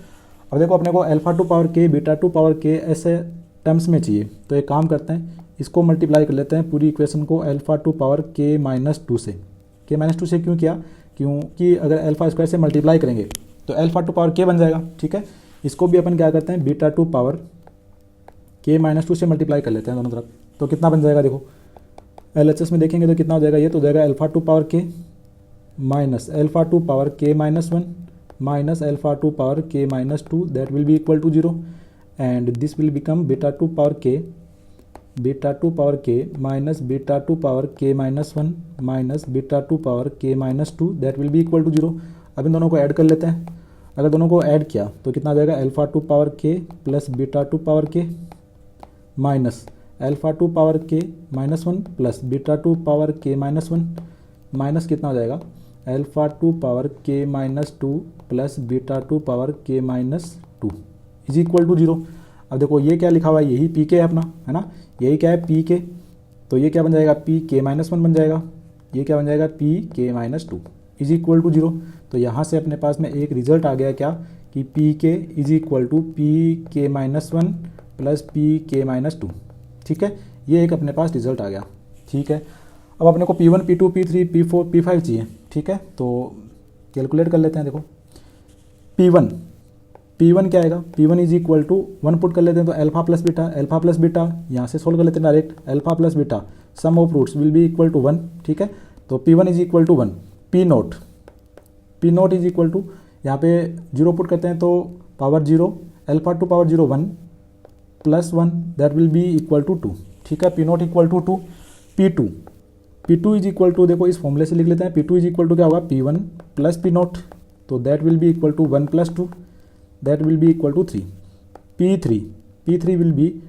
अब देखो अपने को अल्फा टू पावर के, बीटा टू पावर के ऐसे टर्म्स में चाहिए, तो एक काम करते हैं, इसको मल्टीप्लाई कर लेते हैं पूरी इक्वेशन को अल्फा टू पावर के -2 से। के -2 से क्यों किया, क्योंकि अगर अल्फा स्क्वायर से मल्टीप्लाई करेंगे तो अल्फा टू पावर के बन जाएगा। ठीक है, इसको भी अपन क्या करते हैं, बीटा टू पावर के -2 से मल्टीप्लाई कर लेते हैं दोनों तरफ, तो कितना बन जाएगा, देखो LHS में देखेंगे तो कितना हो जाएगा, ये तो हो जाएगा अल्फा टू पावर के माइनस अल्फा टू पावर के -1 minus alpha to power k -2, that will be equal to 0, and this will become beta to power k minus beta to power k -1 minus beta to power k -2, that will be equal to 0। अब इन दोनों को add कर लेते हैं, अगर दोनों को add किया तो कितना आ जाएगा, alpha to power k plus beta to power k minus alpha to power k -1 plus beta to power k -1 माइनस कितना हो जाएगा, alpha to power k -2 plus beta to power k -2 is equal to 0। अब देखो ये क्या लिखा हुआ है, यही पी के है अपना, है ना, यही क्या है पी के, तो ये क्या बन जाएगा, पी के -1 बन जाएगा, ये क्या बन जाएगा, पी के -2 इज इक्वल टू 0। तो यहाँ से अपने पास में एक रिजल्ट आ गया क्या, कि P k is equal to P के -1 प्लस पी के -2। ठीक है, ये एक अपने पास रिजल्ट आ गया। ठीक है, अब अपने को P1 P2 P3 P4 P5 चाहिए। ठीक है, तो कैलकुलेट कर लेते हैं। देखो P1 क्या आएगा, P1 is equal to 1 put कर लेते हैं, तो अल्फा प्लस बीटा यहाँ से सोल्व कर लेते हैं direct, alpha plus beta sum of roots will be equal to 1। ठीक है, तो P1 is equal to 1, P naught is equal to, यहाँ पे 0 पुट करते हैं तो power 0, alpha to power 0 1 plus 1, that will be equal to 2। ठीक है, P naught equal to 2, P2 is equal to, देखो इस फॉर्मूले से लिख लेते हैं, P2 इज इक्वल टू क्या होगा, P1 प्लस P नोट, तो that will be equal to 1 plus 2, that will be equal to 3। P3 will be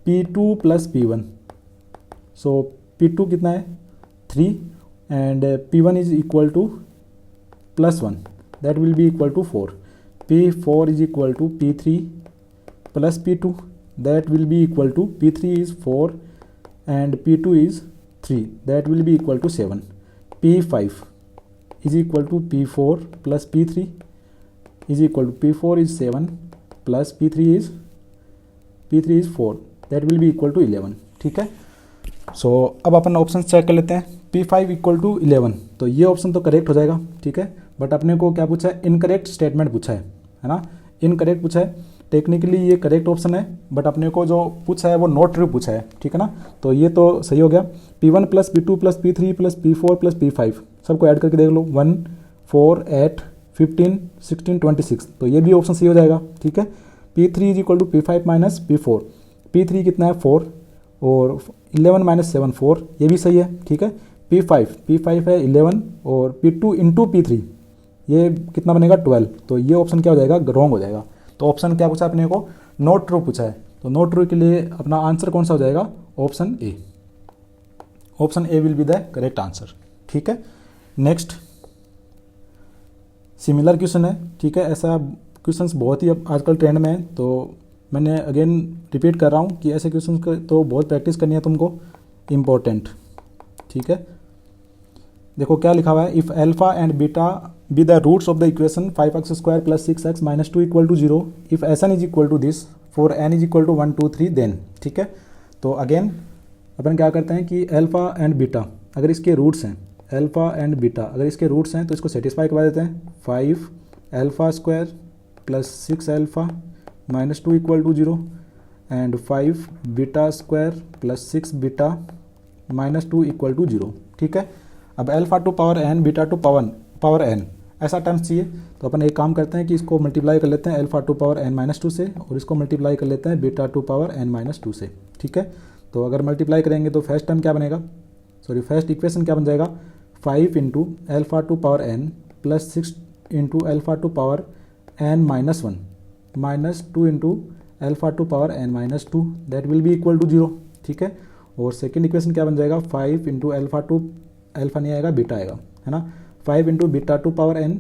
P2 plus P1, so P2 कितना है 3 and P1 is equal to plus 1, that will be equal to 4। P4 is equal to P3 plus P2, that will be equal to, P3 is 4 and P2 is 3, that will be equal to 7। P5 is equal to P4 plus P3 is equal to, P4 is 7 plus P3 is 4, that will be equal to 11। ठीक है, सो अब अपन option check कर लेते हैं। P5 equal to 11, तो ये option तो correct हो जाएगा। ठीक है, बट अपने को क्या पूछा है, इनकरेक्ट स्टेटमेंट पूछा है ना, इनकरेक्ट पूछा है। टेक्निकली ये करेक्ट ऑप्शन है, बट अपने को जो पूछा है वो नॉट ट्रू पूछा है। ठीक है ना, तो ये तो सही हो गया। P1 plus P2 plus P3 plus P4 plus P5 सबको ऐड करके देख लो, 1 4 8 15 16 26, तो ये भी ऑप्शन सही हो जाएगा। ठीक है, P3 is equal to P5 minus P4, P3 कितना है 4 और 11 माइनस 7 4, ये भी सही है। ठीक है, P5 है 11 और P2 इंटू P3 ये कितना बनेगा 12, तो ये ऑप्शन क्या हो जाएगा, रॉन्ग हो जाएगा। तो ऑप्शन क्या पूछा अपने को, नॉट ट्रू पूछा है, तो नॉट ट्रू के लिए अपना आंसर कौन सा हो जाएगा, option A. Option A will be the correct answer. ठीक है, नेक्स्ट सिमिलर क्वेश्चन है। ठीक है, ऐसा क्वेश्चंस बहुत ही अब आजकल ट्रेंड में है, तो मैंने अगेन रिपीट कर रहा हूँ कि ऐसे क्वेश्चंस तो बहुत प्रैक्टिस करनी है तुमको, इम्पोर्टेंट। ठीक है, देखो क्या लिखा हुआ है, if alpha and beta be the roots of the equation 5x² + 6x - 2 = 0, if Sn is equal to this for n is equal to 1 2 3 then. ठीक है, तो अगेन अपन क्या करते हैं कि अल्फा एंड बीटा अगर इसके रूट्स हैं, अल्फा एंड बीटा अगर इसके रूट्स हैं तो इसको सेटिस्फाई करवा देते हैं। 5α² + 6α - 2 = 0 एंड 5β² + 6β - 2 = 0। ठीक है, अब alpha to power n beta to power n ऐसा टर्म्स चाहिए, तो अपन एक काम करते हैं कि इसको मल्टीप्लाई कर लेते हैं अल्फा टू पावर n - 2 से, और इसको मल्टीप्लाई कर लेते हैं बीटा टू पावर n - 2 से। ठीक है, तो अगर मल्टीप्लाई करेंगे तो फर्स्ट टर्म क्या बनेगा, सॉरी फर्स्ट इक्वेशन क्या बन जाएगा, 5 × alpha to power n + 6 × alpha to power n - 1 - 2 × alpha to power n - 2 that will be equal to 0। ठीक है, और सेकेंड इक्वेशन क्या बन जाएगा, 5 × अल्फा नहीं आएगा बीटा आएगा, है ना, 5 × beta to power n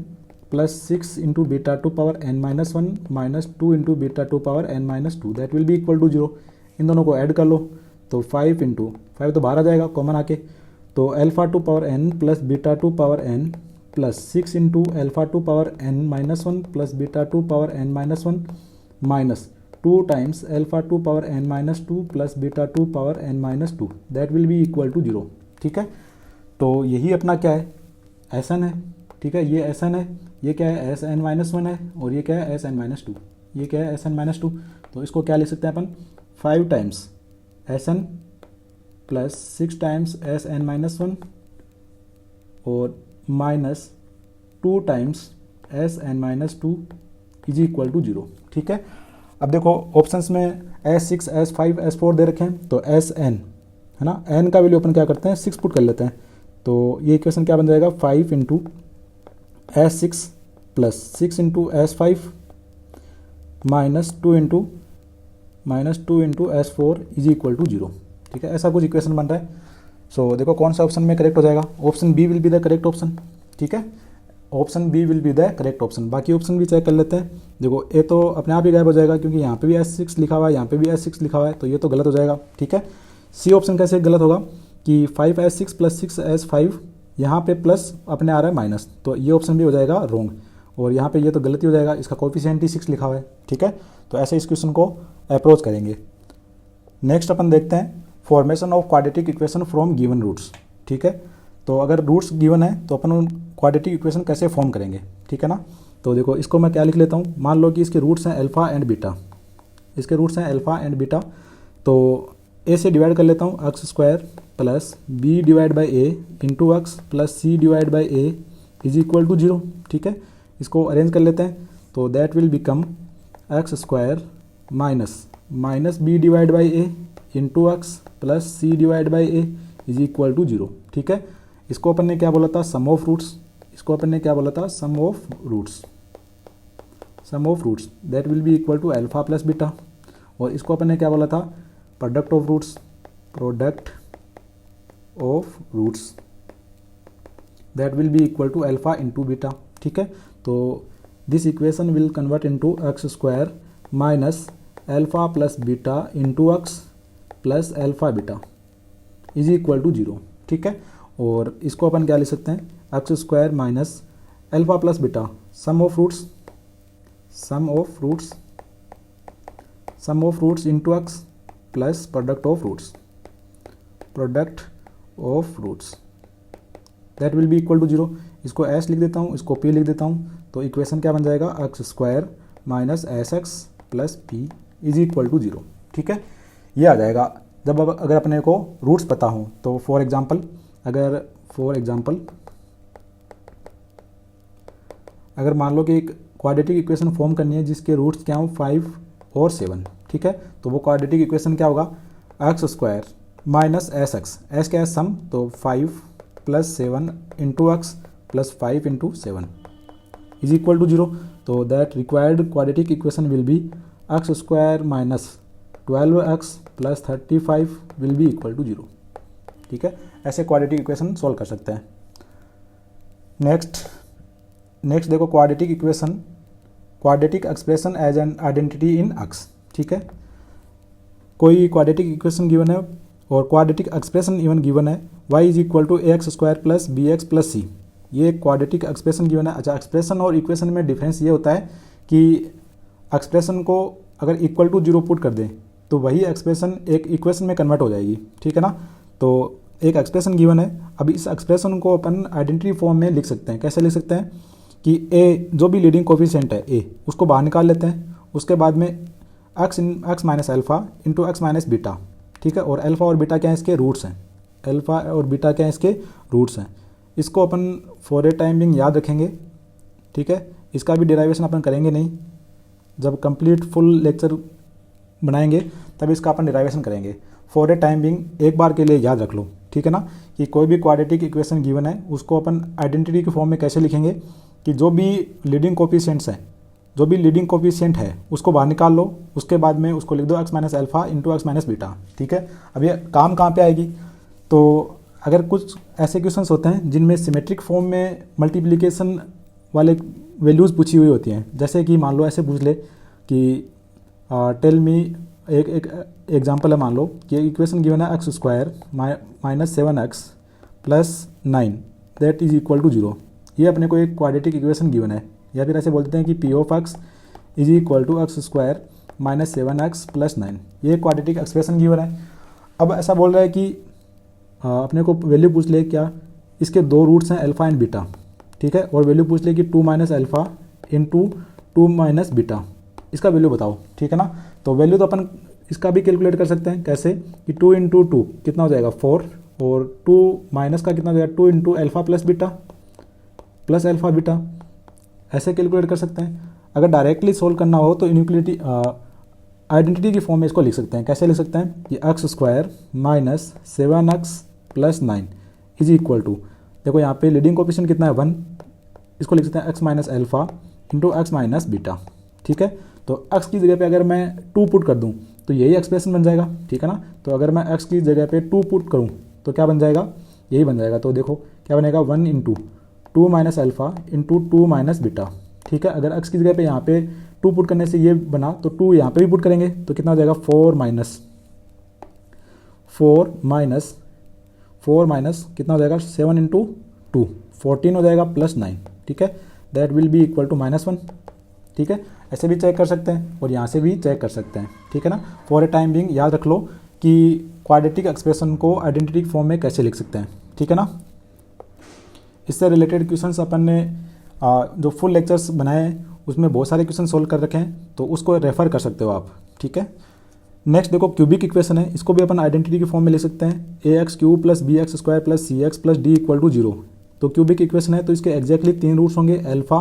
+ 6 × beta to power n - 1 - 2 × beta to power n - 2 that will be equal to 0। इन दोनों को ऐड कर लो तो 5 × 5 तो बाहर आ जाएगा कॉमन आके, तो alpha to power n + beta to power n + 6 × alpha to power n - 1 + beta to power n - 1 - 2 times alpha to power n - 2 + beta to power n - 2 that will be equal to 0। ठीक है, तो यही अपना क्या है, Sn है। ठीक है, ये Sn है, ये क्या है Sn - 1 है, और ये क्या है Sn - 2, ये क्या है Sn - 2। तो इसको क्या लिख सकते हैं अपन, 5 टाइम्स Sn + 6 टाइम्स Sn - 1 और -2 times Sn - 2 is equal to 0। ठीक है, अब देखो ऑप्शंस में S6 S5 S4 दे रखे हैं, तो Sn है ना, n का वैल्यू अपन क्या करते हैं 6 पुट कर लेते हैं, तो ये इक्वेशन क्या बन जाएगा, 5 × S6 + 6 × S5 -2 × S4 is equal to 0। ठीक है, ऐसा कुछ इक्वेशन बन रहा है। सो देखो कौन सा ऑप्शन में करेक्ट हो जाएगा, option B will be the correct option. ठीक है, option B will be the correct option. बाकी ऑप्शन भी चेक कर लेते हैं। देखो ए तो अपने आप ही गायब हो जाएगा क्योंकि यहाँ पे भी S6 लिखा हुआ है, यहाँ पे भी S6 लिखा हुआ है, तो ये तो गलत हो जाएगा। ठीक है, सी ऑप्शन कैसे गलत होगा कि 5S6 + 6S5 यहाँ पे प्लस अपने आ रहा है माइनस, तो ये ऑप्शन भी हो जाएगा रॉन्ग, और यहाँ पे ये तो गलती हो जाएगा, इसका कोफिशिएंट ही 6 लिखा हुआ है। ठीक है, तो ऐसे इस क्वेश्चन को अप्रोच करेंगे। नेक्स्ट अपन देखते हैं formation of quadratic equation from given roots. ठीक है, तो अगर रूट्स गिवन है तो अपन उन क्वाड्रेटिक इक्वेशन कैसे फॉर्म करेंगे। ठीक है ना, तो देखो इसको मैं क्या लिख लेता हूँ, मान लो कि इसके रूट्स हैं अल्फा एंड बीटा, इसके रूट्स हैं अल्फा एंड बीटा, तो ए से डिवाइड कर लेता हूँ x² + b divide by a into x + c divide by a is equal to 0। ठीक है, इसको अरेंज कर लेते हैं, तो that will become x² - b divide by a into x + c divide by a is equal to 0। ठीक है, इसको अपन ने क्या बोला था, सम ऑफ रूट्स, इसको अपन ने क्या बोला था, sum of roots that will be equal to alpha + beta, और इसको अपन ने क्या बोला था, product of roots that will be equal to alpha into beta. ठीक है, तो this equation will convert into x² - alpha + beta into x + alpha beta is equal to 0। ठीक है, और इसको अपन क्या लिख सकते हैं, x² - alpha + beta sum of roots into x plus product of roots that will be equal to 0। इसको s लिख देता हूँ, इसको p लिख देता हूँ, तो इक्वेशन क्या बन जाएगा, x² - sx + p is equal to 0। ठीक है, ये आ जाएगा जब अगर अपने को रूट्स पता हो। तो फॉर एग्जांपल अगर मान लो कि एक क्वाड्रेटिक इक्वेशन फॉर्म करनी है जिसके रूट्स क्या हो 5 और 7। ठीक है, तो वो क्वाड्रेटिक इक्वेशन क्या होगा, x² - sx, s क्या है सम, तो 5 + 7 into x + 5 into 7 is equal to 0। तो that required quadratic equation will be x² - 12x + 35 will be equal to 0। ठीक है, ऐसे क्वाड्रेटिक इक्वेशन सॉल्व कर सकते हैं। नेक्स्ट देखो quadratic expression as an identity in x। ठीक है, कोई क्वाड्रेटिक इक्वेशन गिवन है और क्वाड्रेटिक एक्सप्रेशन इवन गिवन है, y is equal to A x square plus B x plus C, ये क्वाड्रेटिक एक्सप्रेशन गिवन है। अच्छा, एक्सप्रेशन और इक्वेशन में डिफरेंस ये होता है कि एक्सप्रेशन को अगर इक्वल टू जीरो पुट कर दें तो वही एक्सप्रेशन एक इक्वेशन में कन्वर्ट हो जाएगी, ठीक है ना। तो एक एक्सप्रेशन गिवन है, अब इस एक्सप्रेशन को अपन आइडेंटिटी फॉर्म में लिख सकते हैं। कैसे लिख सकते हैं कि ए जो भी लीडिंग कोफिशिएंट है ए, उसको बाहर निकाल लेते हैं, उसके बाद में x minus alpha into X minus beta, ठीक है। और अल्फ़ा और बीटा क्या है, इसके रूट्स हैं। अल्फ़ा और बीटा क्या है, इसके रूट्स हैं। इसको अपन फॉर ए टाइम बिंग याद रखेंगे, ठीक है। इसका भी डेरिवेशन अपन करेंगे नहीं, जब कंप्लीट फुल लेक्चर बनाएंगे तब इसका अपन डेरिवेशन करेंगे। फॉर ए टाइम बिंग एक बार के लिए याद रख लो, ठीक है ना, कि कोई भी क्वाड्रेटिक इक्वेशन गिवन है उसको अपन आइडेंटिटी के फॉर्म में कैसे लिखेंगे कि जो भी लीडिंग कोफिशिएंट्स हैं, जो भी लीडिंग कोफिशिएंट है उसको बाहर निकाल लो, उसके बाद में उसको लिख दो x minus alpha into X minus beta, ठीक है। अब ये काम कहाँ पे आएगी, तो अगर कुछ ऐसे क्वेश्चंस होते हैं जिनमें सिमेट्रिक फॉर्म में मल्टीप्लिकेशन वाले वैल्यूज़ पूछी हुई होती हैं, जैसे कि मान लो ऐसे पूछ ले कि टेल मी, एक एग्जांपल है, मान लो कि इक्वेशन गिवन है X square minus 7x plus 9 that is equal to 0। ये अपने को एक क्वाड्रेटिक इक्वेशन गिवन है, या फिर ऐसे बोलते हैं कि P of X is equal to x square minus 7x plus 9, ये क्वाड्रेटिक एक्सप्रेशन गिवन है। अब ऐसा बोल रहा है कि अपने को वैल्यू पूछ ले क्या, इसके दो रूट्स हैं अल्फ़ा एंड बीटा, ठीक है। और वैल्यू पूछ ले कि 2 minus alpha into 2 minus beta, इसका वैल्यू बताओ, ठीक है ना। तो वैल्यू तो अपन इसका भी कैलकुलेट कर सकते हैं, कैसे कि 2 इंटू 2 कितना हो जाएगा 4, और 2 माइनस का कितना हो जाएगा 2 into alpha plus beta plus alpha beta, ऐसे कैलकुलेट कर सकते हैं। अगर डायरेक्टली सोल्व करना हो तो इनइक्वालिटी आइडेंटिटी की फॉर्म में इसको लिख सकते हैं। कैसे लिख सकते हैं कि X square minus 7x plus 9 is equal to, देखो यहाँ पे लीडिंग कोफिशिएंट कितना है 1, इसको लिख सकते हैं x minus alpha into X minus beta, ठीक है। तो x की जगह पे अगर मैं 2 पुट कर दूं तो यही एक्सप्रेशन बन जाएगा, ठीक है ना। तो अगर मैं x की जगह पे 2 पुट करूं तो क्या बन जाएगा, यही बन जाएगा। तो देखो क्या बनेगा 1 into 2 minus alpha into 2 minus beta, ठीक है। अगर x की जगह पे यहाँ पे 2 पुट करने से ये बना तो 2 यहाँ पे भी पुट करेंगे तो कितना हो जाएगा 4 माइनस कितना हो जाएगा 7 इंटू 2 14 हो जाएगा प्लस 9, ठीक है। That will be equal to -1, ठीक है। ऐसे भी चेक कर सकते हैं और यहाँ से भी चेक कर सकते हैं, ठीक है ना। फॉर ए टाइम बिंग याद रख लो कि क्वाड्रेटिक एक्सप्रेशन को आइडेंटिटी फॉर्म में कैसे लिख सकते हैं, ठीक है ना। इससे रिलेटेड क्वेश्चंस अपन ने जो फुल लेक्चर्स बनाए हैं उसमें बहुत सारे क्वेश्चन सोल्व कर रखे हैं, तो उसको रेफ़र कर सकते हो आप, ठीक है। नेक्स्ट देखो क्यूबिक इक्वेशन है, इसको भी अपन आइडेंटिटी के फॉर्म में लिख सकते हैं, A x cube plus B x square plus C x plus D equal to 0। तो क्यूबिक इक्वेशन है तो इसके एग्जैक्टली 3 रूट्स होंगे अल्फा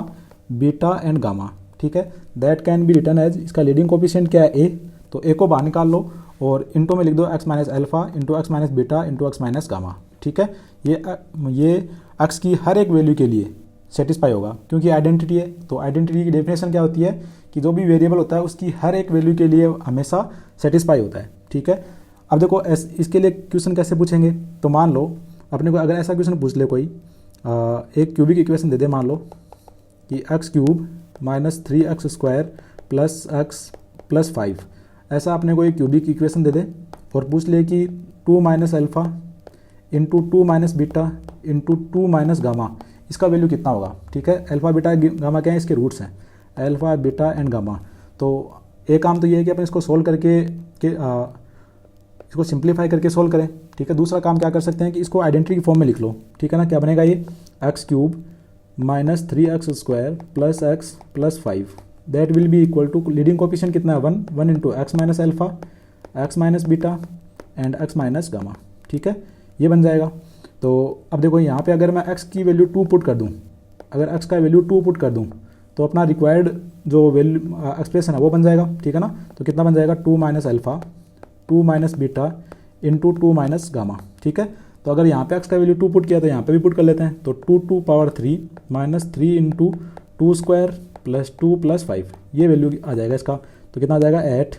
बीटा एंड गामा, ठीक है। That can be return as, इसका लीडिंग कोफिशिएंट क्या है ए, तो ए को बाहर निकाल लो और इंटू में लिख दो x minus alpha into X minus beta into X minus gamma, ठीक है। ये एक्स की हर एक वैल्यू के लिए सेटिस्फाई होगा क्योंकि आइडेंटिटी है। तो आइडेंटिटी की डेफिनेशन क्या होती है कि जो भी वेरिएबल होता है उसकी हर एक वैल्यू के लिए हमेशा सेटिस्फाई होता है, ठीक है। अब देखो इसके लिए क्वेश्चन कैसे पूछेंगे, तो मान लो अपने को अगर ऐसा क्वेश्चन पूछ ले कोई, एक क्यूबिक इक्वेशन दे दे, मान लो कि x cube minus 3x square plus X plus 5, ऐसा अपने को एक क्यूबिक इक्वेशन दे दे और पूछ ले कि 2 minus alpha into 2 minus beta into 2 minus gamma, इसका वैल्यू कितना होगा, ठीक है। अल्फ़ा बीटा गामा क्या है, इसके रूट्स हैं अल्फ़ा बीटा एंड गामा। तो एक काम तो ये है कि अपन इसको सोल्व करके इसको सिंप्लीफाई करके सोल्व करें, ठीक है। दूसरा काम क्या कर सकते हैं कि इसको आइडेंटिटी की फॉर्म में लिख लो, ठीक है ना। क्या बनेगा ये X cube minus 3x square plus X plus 5 that will be equal to, leading coefficient कितना है 1 into X minus alpha X minus beta and X minus gamma, ठीक है। ये बन जाएगा। तो अब देखो यहाँ पे अगर मैं x की वैल्यू 2 पुट कर दूँ, अगर x का वैल्यू 2 पुट कर दूँ तो अपना रिक्वायर्ड जो वैल्यू एक्सप्रेशन है वो बन जाएगा, ठीक है ना। तो कितना बन जाएगा 2 minus alpha 2 minus beta into 2 minus gamma, ठीक है। तो अगर यहाँ पे x का वैल्यू 2 पुट किया तो यहाँ पे भी पुट कर लेते हैं, तो 2 to power 3 minus 3 into 2 square plus 2 plus 5, ये वैल्यू आ जाएगा इसका। तो कितना आ जाएगा 8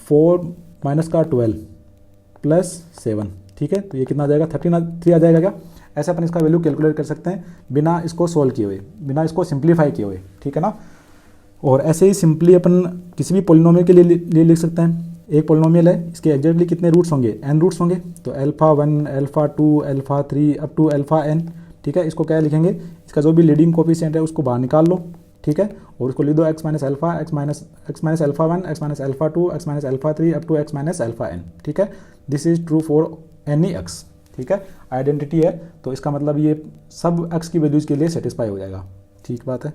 4 माइनस का 12 प्लस 7, ठीक है। तो ये कितना आ जाएगा 33 आ जाएगा क्या। ऐसे अपन इसका वैल्यू कैलकुलेट कर सकते हैं बिना इसको सोल्व किए हुए, बिना इसको सिंप्लीफाई किए हुए, ठीक है ना। और ऐसे ही सिंपली अपन किसी भी पॉलिनोमियल के लिए लिख सकते हैं। एक पोलिनोमियल है, इसके एग्जैक्टली कितने रूट्स होंगे, n रूट्स होंगे, तो alpha 1 alpha 2 alpha 3 up to alpha n। ठीक है, इसको क्या लिखेंगे, इसका जो भी लीडिंग कोफिशिएंट है उसको बाहर निकाल लो। ठीक है, और उसको लिख दो x minus alpha x minus alpha 1 x minus alpha 2 x minus alpha 3 up to x minus alpha n। ठीक है, this is true for any x। ठीक है, आइडेंटिटी है तो इसका मतलब ये सब x की वैल्यूज़ के लिए सेटिस्फाई हो जाएगा। ठीक बात है।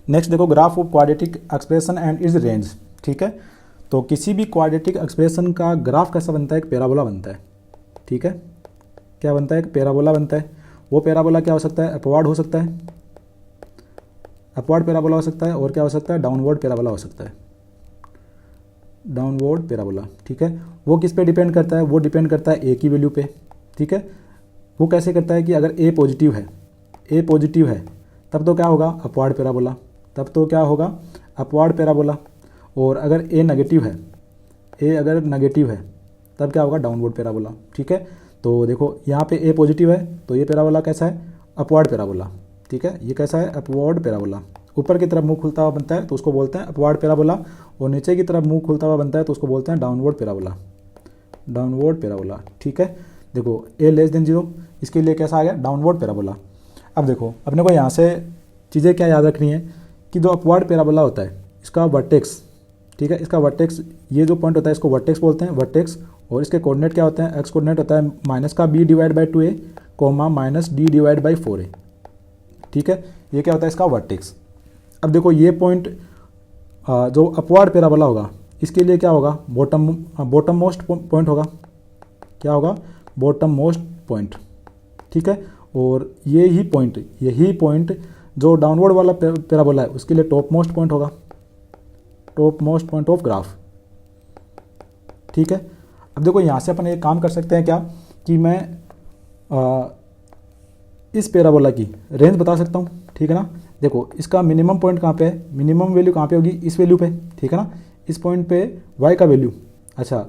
नेक्स्ट देखो, graph of quadratic expression and is range. ठीक है, तो किसी भी क्वाड्रेटिक एक्सप्रेशन का ग्राफ कैसा बनता है, एक पैराबोला बनता है। ठीक है, क्या बनता है, एक पैराबोला बनता है। वो पैराबोला क्या हो सकता है, अपवर्ड हो सकता है, अपवर्ड पैराबोला हो सकता है, और क्या हो सकता है, डाउनवर्ड पैराबोला हो सकता है, डाउनवर्ड पैराबोला। ठीक है, वो किस पे डिपेंड करता है, वो डिपेंड करता है ए की वैल्यू पे। ठीक है, वो कैसे करता है कि अगर ए पॉजिटिव है, ए पॉजिटिव है तब तो क्या होगा, अपवर्ड पैराबोला, तब तो क्या होगा, अपवर्ड पैराबोला। और अगर ए नेगेटिव है, ए अगर नेगेटिव है तब क्या होगा, डाउनवर्ड पैराबोला। ठीक है, तो देखो यहाँ पे ए पॉजिटिव है तो ये पैराबोला कैसा है, अपवर्ड पैराबोला। ठीक है, ये कैसा है, अपवर्ड पैराबोला। ऊपर की तरफ मुंह खुलता हुआ बनता है तो उसको बोलते हैं अपवर्ड पैराबोला, और नीचे की तरफ मुंह खुलता हुआ बनता है तो उसको बोलते हैं डाउनवर्ड पैराबोला, डाउनवर्ड पैराबोला। ठीक है, देखो ए लेस देन 0, इसके लिए कैसा आ गया, डाउनवर्ड पैराबोला। अब देखो अपने को यहाँ से चीज़ें क्या याद रखनी है कि जो अपवर्ड पैराबोला होता है इसका वर्टेक्स, ठीक है, इसका वर्टेक्स, ये जो पॉइंट होता है इसको वर्टेक्स बोलते हैं, वर्टेक्स। और इसके कोऑर्डिनेट क्या होते हैं, एक्स कोऑर्डिनेट होता है माइनस का b divide by 2a comma minus d divide by 4a। ठीक है, ये क्या होता है, इसका वर्टेक्स। अब देखो ये पॉइंट जो अपवर्ड पैराबोला होगा इसके लिए क्या होगा, बॉटम मोस्ट पॉइंट होगा, क्या होगा, बॉटम मोस्ट पॉइंट। ठीक है, और यही पॉइंट जो डाउनवर्ड वाला पैराबोला है उसके लिए टॉप मोस्ट पॉइंट होगा, top most point of graph. ठीक है, अब देखो यहाँ से अपन एक काम कर सकते हैं क्या कि मैं इस पैराबोला की रेंज बता सकता हूँ। ठीक है ना, देखो इसका मिनिमम पॉइंट कहाँ पे है, मिनिमम वैल्यू कहाँ पे होगी, इस वैल्यू पे। ठीक है ना, इस पॉइंट पे y का वैल्यू, अच्छा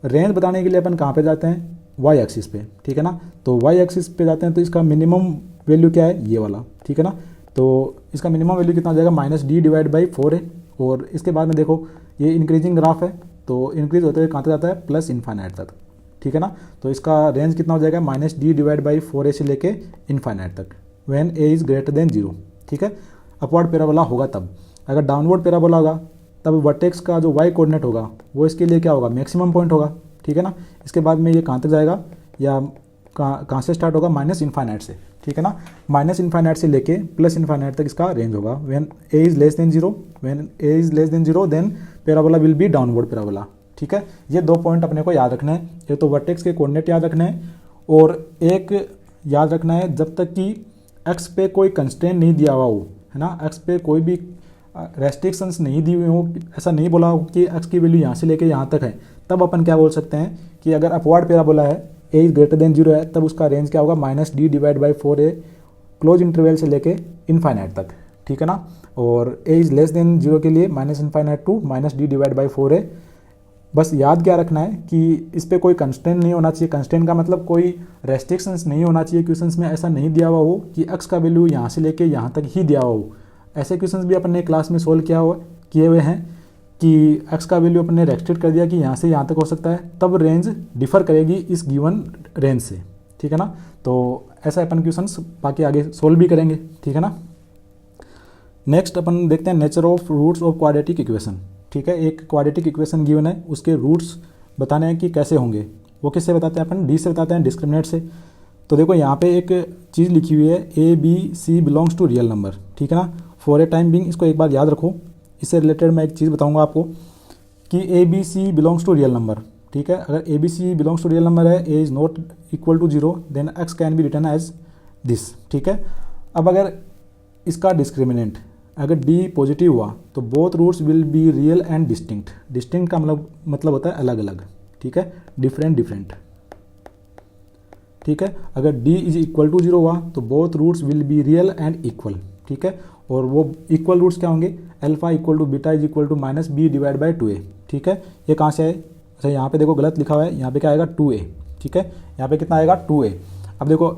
रेंज बताने के लिए अपन कहाँ पे जाते हैं, y एक्सिस पे। ठीक है ना, तो y एक्सिस पे जाते हैं तो इसका मिनिमम वैल्यू क्या है, ये वाला। ठीक है ना, तो इसका मिनिमम वैल्यू कितना हो जाएगा, माइनस d डिवाइड बाई 4 है। और इसके बाद में देखो ये इंक्रीजिंग ग्राफ है तो इंक्रीज होते हुए कहाँ तक जाता है, प्लस इन्फाइनाइट तक। ठीक है ना, तो इसका रेंज कितना हो जाएगा, minus d divide by 4a से लेके इन्फाइनाइट तक, when a is greater than 0। ठीक है, अपवर्ड पैराबोला होगा तब। अगर डाउनवर्ड पैराबोला होगा तब वर्टेक्स का जो y कोऑर्डिनेट होगा वो इसके लिए क्या होगा, मैक्सिमम पॉइंट होगा। ठीक है ना, इसके बाद में ये कहाँ तक जाएगा, या कहाँ से स्टार्ट होगा, माइनस इन्फाइनाइट से। ठीक है ना, माइनस इन्फाइनाइट से लेके प्लस इन्फाइनाइट तक इसका रेंज होगा। When a is less than 0, when a is less than 0 then parabola will be downward parabola. ठीक है, ये दो पॉइंट अपने को याद रखना है, एक तो वर्टेक्स के कोऑर्डिनेट याद रखना है, और एक याद रखना है जब तक कि x पे कोई कंस्ट्रेंट नहीं दिया हुआ हो, है ना, x पे कोई भी रेस्ट्रिक्शंस नहीं दी हुई हो, ऐसा नहीं बोला हो कि x की वैल्यू यहाँ से लेके यहाँ तक है, तब अपन क्या बोल सकते हैं कि अगर अपवर्ड पैराबोला है, a इज़ ग्रेटर देन 0 है, तब उसका रेंज क्या होगा, minus d divide by 4a close interval से लेके इन्फाइनाइट तक। ठीक है ना, और a इज़ लेस देन 0 के लिए minus infinite to minus d divide by 4a। बस याद क्या रखना है कि इस पर कोई कंस्टेंट नहीं होना चाहिए। कंस्टेंट का मतलब कोई रेस्ट्रिक्शंस नहीं होना चाहिए, क्वेश्चंस में ऐसा नहीं दिया हुआ हो कि x का वैल्यू यहाँ से लेके यहाँ तक ही दिया हुआ हो। ऐसे क्वेश्चंस भी अपन ने क्लास में सोल्व किए हुए हैं कि x का वैल्यू अपन ने रेस्ट्रिक्ट कर दिया कि यहाँ से यहाँ तक हो सकता है, तब रेंज डिफर करेगी इस गिवन रेंज से। ठीक है ना, तो ऐसा अपन क्वेश्चंस बाकी आगे सोल्व भी करेंगे। ठीक है ना, नेक्स्ट अपन देखते हैं nature of roots of quadratic equation. ठीक है, एक क्वाड्रेटिक इक्वेशन गिवन है, उसके रूट्स बताने हैं कि कैसे होंगे। वो किससे बताते हैं अपन, डी से बताते हैं, डिस्क्रिमिनेंट से। तो देखो यहाँ पे एक चीज़ लिखी हुई है, A B C belongs to real number. ठीक है ना, फॉर ए टाइम बिंग इसको एक बार याद रखो। इससे रिलेटेड मैं एक चीज़ बताऊँगा आपको कि A B C belongs to real number. ठीक है, अगर A B C belongs to real number है, A is not equal to 0, then x can be return as this. ठीक है, अब अगर इसका डिस्क्रिमिनेंट अगर d पॉजिटिव हुआ तो both roots will be real and distinct. Distinct का मतलब होता है अलग अलग। ठीक है, डिफरेंट। ठीक है, अगर d इज इक्वल टू 0 हुआ तो both roots will be real and equal. ठीक है, और वो इक्वल रूट्स क्या होंगे, alpha equal to beta is equal to minus b divide by 2a। ठीक है, ये कहाँ से आए, अच्छा यहाँ पे देखो गलत लिखा हुआ है, यहाँ पे क्या आएगा 2a। ठीक है, यहाँ पे कितना आएगा 2a। अब देखो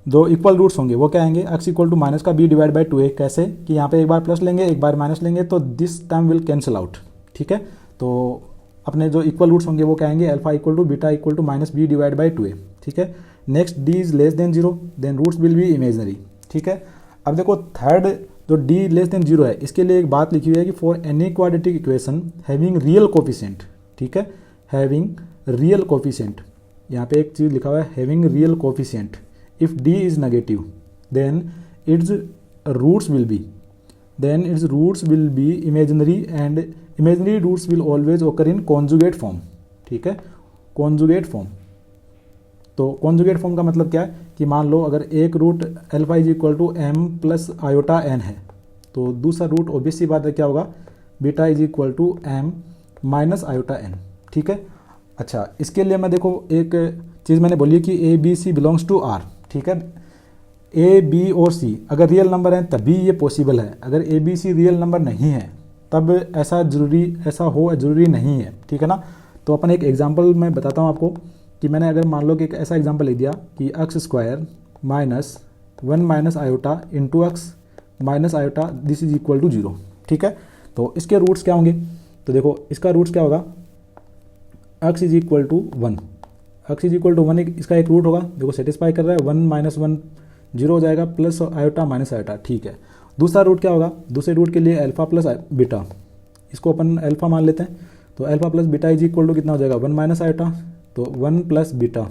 दो इक्वल रूट्स होंगे वो क्या आएंगे, x इक्वल टू माइनस का b डिवाइड बाई 2a। कैसे कि यहाँ पे एक बार प्लस लेंगे एक बार माइनस लेंगे तो this term will cancel out. ठीक है, तो अपने जो इक्वल रूट्स होंगे वो क्या आएंगे, alpha equal to beta equal to minus B divide by 2a, ठीक है। Next D is less than 0, then roots will be imaginary, ठीक है। अब देखो थर्ड जो डी लेस देन 0 है, इसके लिए एक बात लिखी हुई है कि for any quadratic equation having real coefficient, ठीक है, हैविंग रियल कोफिशिएंट, यहाँ पे एक चीज़ लिखा हुआ है having real coefficient, if D is negative then its roots will be imaginary and imaginary roots will always occur in conjugate form, ठीक है, कॉन्जुगेट फॉर्म। तो कॉन्जुगेट फॉर्म का मतलब क्या है कि मान लो अगर एक root alpha is equal to M plus iota N है, तो दूसरा रूट ऑब्वियस सी बात है क्या होगा, beta is equal to M minus iota N, ठीक है। अच्छा, इसके लिए मैं देखो एक चीज़ मैंने बोली कि A B C belongs to R, ठीक है। ए बी और सी अगर रियल नंबर हैं तभी ये पॉसिबल है, अगर A B C real number नहीं है तब ऐसा ज़रूरी नहीं है, ठीक है ना। तो अपन एक एग्जांपल मैं बताता हूँ आपको कि मैंने अगर मान लो कि एक ऐसा एग्जांपल लिख दिया कि X square minus 1 minus iota into X minus iota this is equal to 0, ठीक है। तो इसके रूट्स क्या होंगे, तो देखो इसका रूट्स क्या होगा, X is equal to 1, X is equal to 1 इसका एक रूट होगा, देखो सेटिस्फाई कर रहा है, 1 माइनस 1 0 हो जाएगा, प्लस आयोटा माइनस आयोटा, ठीक है। दूसरा रूट क्या होगा, दूसरे रूट के लिए अल्फा प्लस बीटा, इसको अपन अल्फा मान लेते हैं, तो alpha plus beta is equal to कितना हो जाएगा, 1 माइनस आयोटा, तो 1 plus beta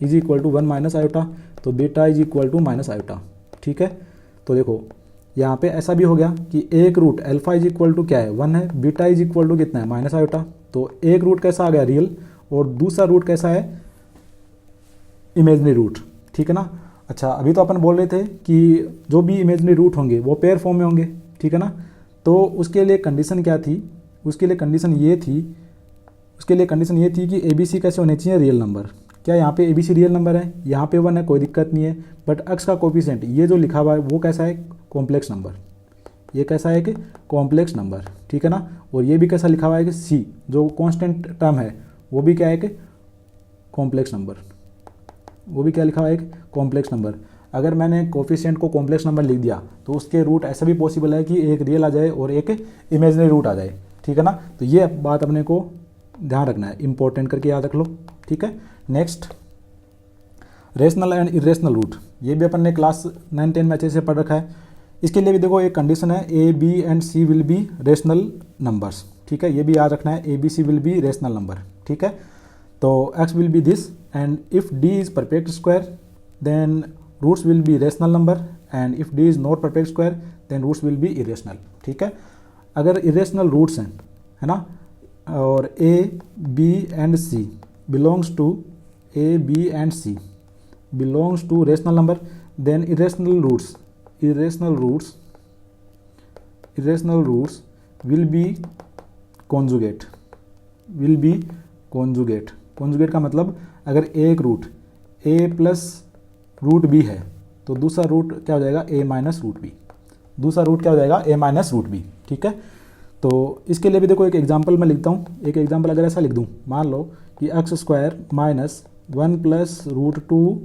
is equal to 1 minus iota, तो beta is equal to minus iota, ठीक है। तो देखो यहाँ पे ऐसा भी हो गया कि एक root alpha is equal to क्या है 1 है, बीटा इज इक्वल टू कितना है माइनस आयोटा, तो एक रूट कैसा आ गया रियल और दूसरा रूट कैसा है इमेजनरी रूट, ठीक है ना। अच्छा, अभी तो अपन बोल रहे थे कि जो भी इमेजनरी रूट होंगे वो पेयर फॉर्म में होंगे, ठीक है ना। तो उसके लिए कंडीशन क्या थी, उसके लिए कंडीशन ये थी कि ए बी सी कैसे होने चाहिए रियल नंबर। क्या यहाँ पे A B C real number है, यहाँ पे 1 है, कोई दिक्कत नहीं है, बट एक्स का कोफिशिएंट ये जो लिखा हुआ है वो कैसा है कॉम्प्लेक्स नंबर, ये कैसा है कि कॉम्प्लेक्स नंबर, ठीक है ना। और ये भी कैसा लिखा हुआ है कि सी जो कॉन्स्टेंट टर्म है वो भी क्या है कि कॉम्प्लेक्स नंबर, वो भी क्या लिखा हुआ है एक कॉम्प्लेक्स नंबर। अगर मैंने कोफिशिएंट को कॉम्प्लेक्स नंबर लिख दिया तो उसके रूट ऐसा भी पॉसिबल है कि एक रियल आ जाए और एक इमेजनरी रूट आ जाए, ठीक है ना। तो ये बात अपने को ध्यान रखना है, इंपॉर्टेंट करके याद रख लो, ठीक है। Next rational and irrational root, ये भी अपन ने क्लास 9-10 में अच्छे से पढ़ रखा है। इसके लिए भी देखो एक कंडीशन है A B and C will be rational numbers, ठीक है, ये भी याद रखना है, A B C will be rational number, ठीक है। तो x will be this and if d is perfect square then roots will be rational number and if d is not perfect square then roots will be irrational, ठीक है। अगर irrational roots हैं, है ना, और a b and c belongs to rational number then irrational roots will be conjugate। Conjugate का मतलब अगर एक root a plus root B है तो दूसरा रूट क्या हो जाएगा a माइनस रूट बी, दूसरा रूट क्या हो जाएगा a माइनस रूट बी, ठीक है। तो इसके लिए भी देखो एक एग्जांपल मैं लिखता हूँ, एक एग्जांपल अगर ऐसा लिख दूँ, मान लो कि X square minus 1 plus root 2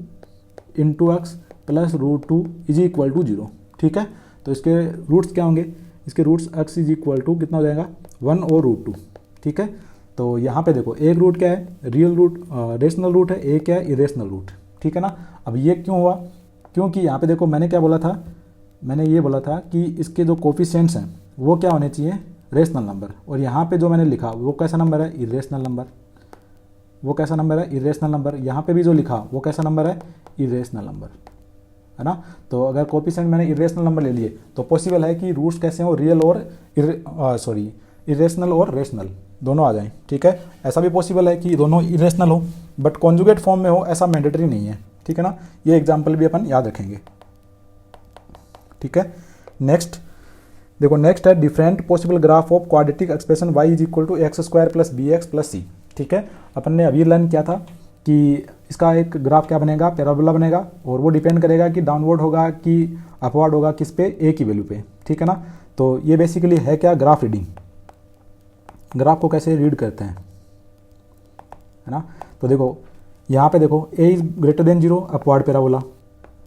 into X plus root 2 is equal to 0, ठीक है। तो इसके रूट्स क्या होंगे, इसके roots X is equal to कितना हो जाएगा 1 और रूट 2, ठीक है। तो यहाँ पे देखो एक रूट क्या है रियल रूट रेशनल रूट है, एक क्या है इरेशनल रूट, ठीक है ना। अब ये क्यों हुआ, क्योंकि यहाँ पे देखो मैंने क्या बोला था, मैंने ये बोला था कि इसके जो कोफिशिएंट्स हैं वो क्या होने चाहिए रेशनल नंबर, और यहाँ पे जो मैंने लिखा वो कैसा नंबर है इरेशनल नंबर, वो कैसा नंबर है इरेशनल नंबर, यहाँ पे भी जो लिखा वो कैसा नंबर है इरेशनल नंबर, है ना। तो अगर कोफिशिएंट मैंने इरेशनल नंबर ले लिए तो पॉसिबल है कि रूट्स कैसे हो रियल और इरेशनल और रेशनल दोनों आ जाएं, ठीक है। ऐसा भी पॉसिबल है कि दोनों इरेशनल हो बट कॉन्जुगेट फॉर्म में हो, ऐसा मैंडेटरी नहीं है, ठीक है ना। ये एग्जांपल भी अपन याद रखेंगे, ठीक है। नेक्स्ट देखो, नेक्स्ट है different possible graph of quadratic expression y is equal to x square plus B x plus C, ठीक है। अपन ने अभी लर्न किया था कि इसका एक ग्राफ क्या बनेगा पैराबोला बनेगा और वो डिपेंड करेगा कि डाउनवर्ड होगा कि अपवर्ड होगा किस पे a की वैल्यू पे, ठीक है ना। तो ये बेसिकली है क्या ग्राफ रीडिंग, ग्राफ को कैसे रीड करते हैं, है ना। तो देखो यहाँ पे देखो a is greater than 0 upward parabola,